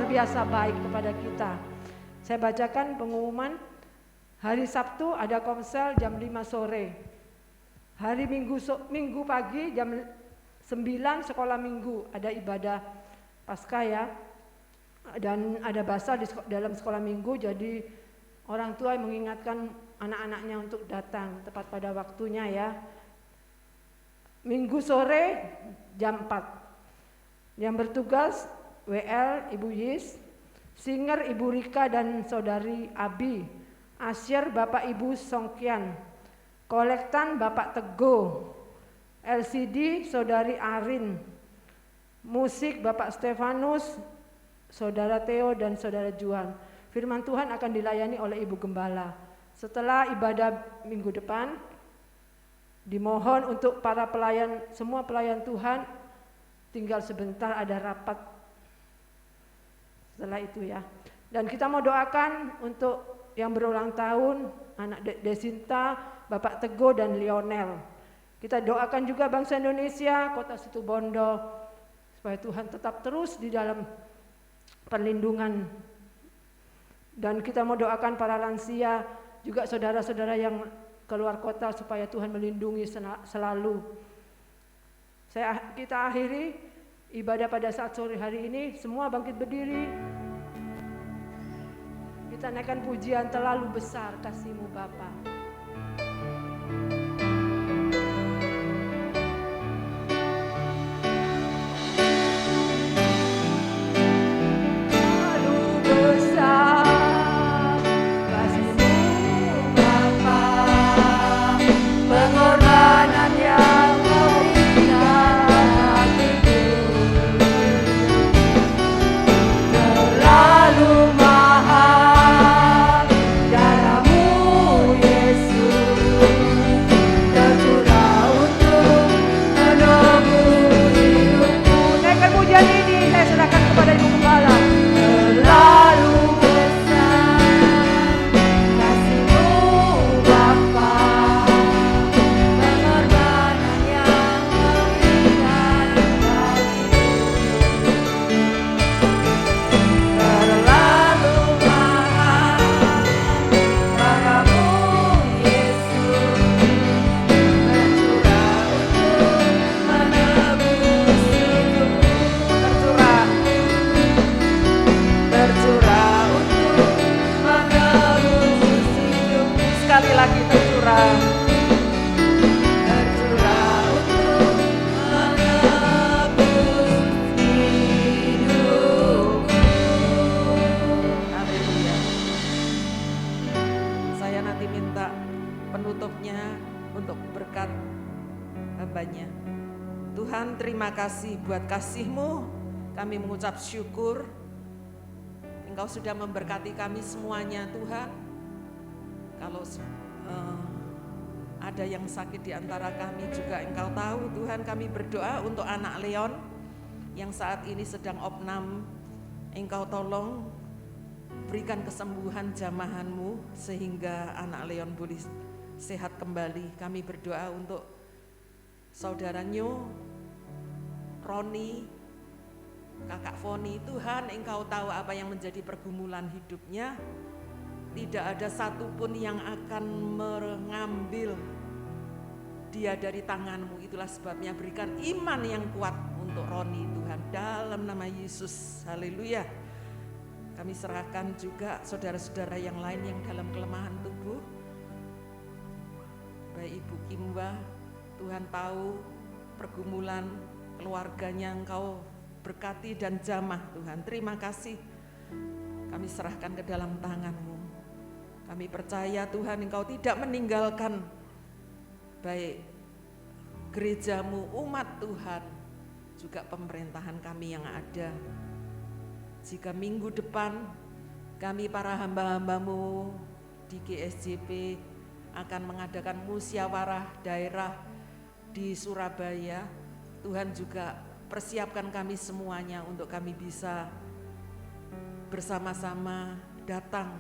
luar biasa baik kepada kita. Saya bacakan pengumuman. Hari Sabtu ada komsel jam 5 sore. Hari Minggu pagi jam 9 sekolah minggu ada ibadah Paskah ya. Dan ada basar dalam sekolah minggu, jadi orang tua mengingatkan anak-anaknya untuk datang tepat pada waktunya ya. Minggu sore jam 4. Yang bertugas WL Ibu Yis, Singer Ibu Rika dan Saudari Abi, Asyir Bapak Ibu Songkian, Kolektan Bapak Teguh, LCD Saudari Arin, musik Bapak Stefanus, Saudara Theo dan Saudara Juan. Firman Tuhan akan dilayani oleh Ibu Gembala. Setelah ibadah minggu depan, dimohon untuk para pelayan, semua pelayan Tuhan, tinggal sebentar ada rapat setelah itu ya. Dan kita mau doakan untuk yang berulang tahun, anak Desinta, Bapak Teguh dan Lionel. Kita doakan juga bangsa Indonesia, Kota Situbondo, supaya Tuhan tetap terus di dalam perlindungan. Dan kita mau doakan para lansia, juga saudara-saudara yang keluar kota, supaya Tuhan melindungi selalu. Kita akhiri ibadah pada saat sore hari ini. Semua bangkit berdiri. Kita naikkan pujian terlalu besar kasih-Mu Bapa. Tuhan, terima kasih buat kasih-Mu. Kami mengucap syukur Engkau sudah memberkati kami semuanya Tuhan. Kalau ada yang sakit di antara kami juga Engkau tahu Tuhan. Kami berdoa untuk anak Leon yang saat ini sedang opnam. Engkau tolong berikan kesembuhan jamahan-Mu sehingga anak Leon boleh sehat kembali. Kami berdoa untuk Saudara Nyo, Roni, Kakak Foni. Tuhan, Engkau tahu apa yang menjadi pergumulan hidupnya. Tidak ada satupun yang akan mengambil dia dari tangan-Mu. Itulah sebabnya berikan iman yang kuat untuk Roni Tuhan, dalam nama Yesus. Haleluya. Kami serahkan juga saudara-saudara yang lain yang dalam kelemahan tubuh. Baik Ibu Kimba, Tuhan tahu pergumulan keluarganya, Engkau berkati dan jamah Tuhan. Terima kasih, kami serahkan ke dalam tangan-Mu. Kami percaya Tuhan Engkau tidak meninggalkan baik gereja-Mu, umat Tuhan, juga pemerintahan kami yang ada. Jika minggu depan kami para hamba-hamba-Mu di GSJP akan mengadakan musyawarah daerah di Surabaya, Tuhan juga persiapkan kami semuanya untuk kami bisa bersama-sama datang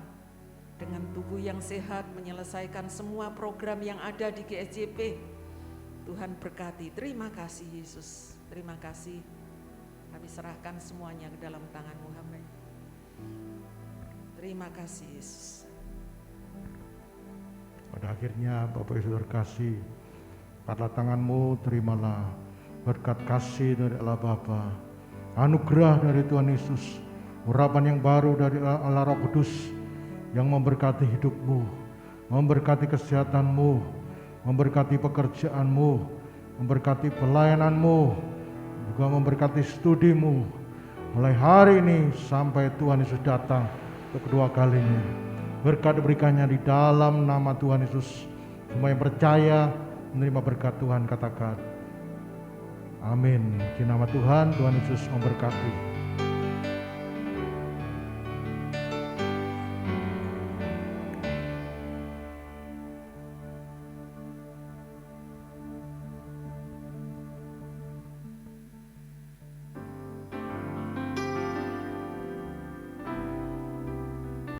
dengan tubuh yang sehat, menyelesaikan semua program yang ada di GSJP. Tuhan berkati. Terima kasih Yesus, terima kasih. Kami serahkan semuanya ke dalam tangan-Mu. Amin. Terima kasih Yesus. Pada akhirnya Bapak Ibu terkasih, angkatlah tanganmu, terimalah berkat kasih dari Allah Bapa, anugerah dari Tuhan Yesus, urapan yang baru dari Allah Roh Kudus yang memberkati hidupmu, memberkati kesehatanmu, memberkati pekerjaanmu, memberkati pelayananmu, juga memberkati studimu. Mulai hari ini sampai Tuhan Yesus datang untuk kedua kalinya. Berkat diberikannya di dalam nama Tuhan Yesus. Semua yang percaya menerima berkat Tuhan katakan amin. Di nama Tuhan, Tuhan Yesus memberkati.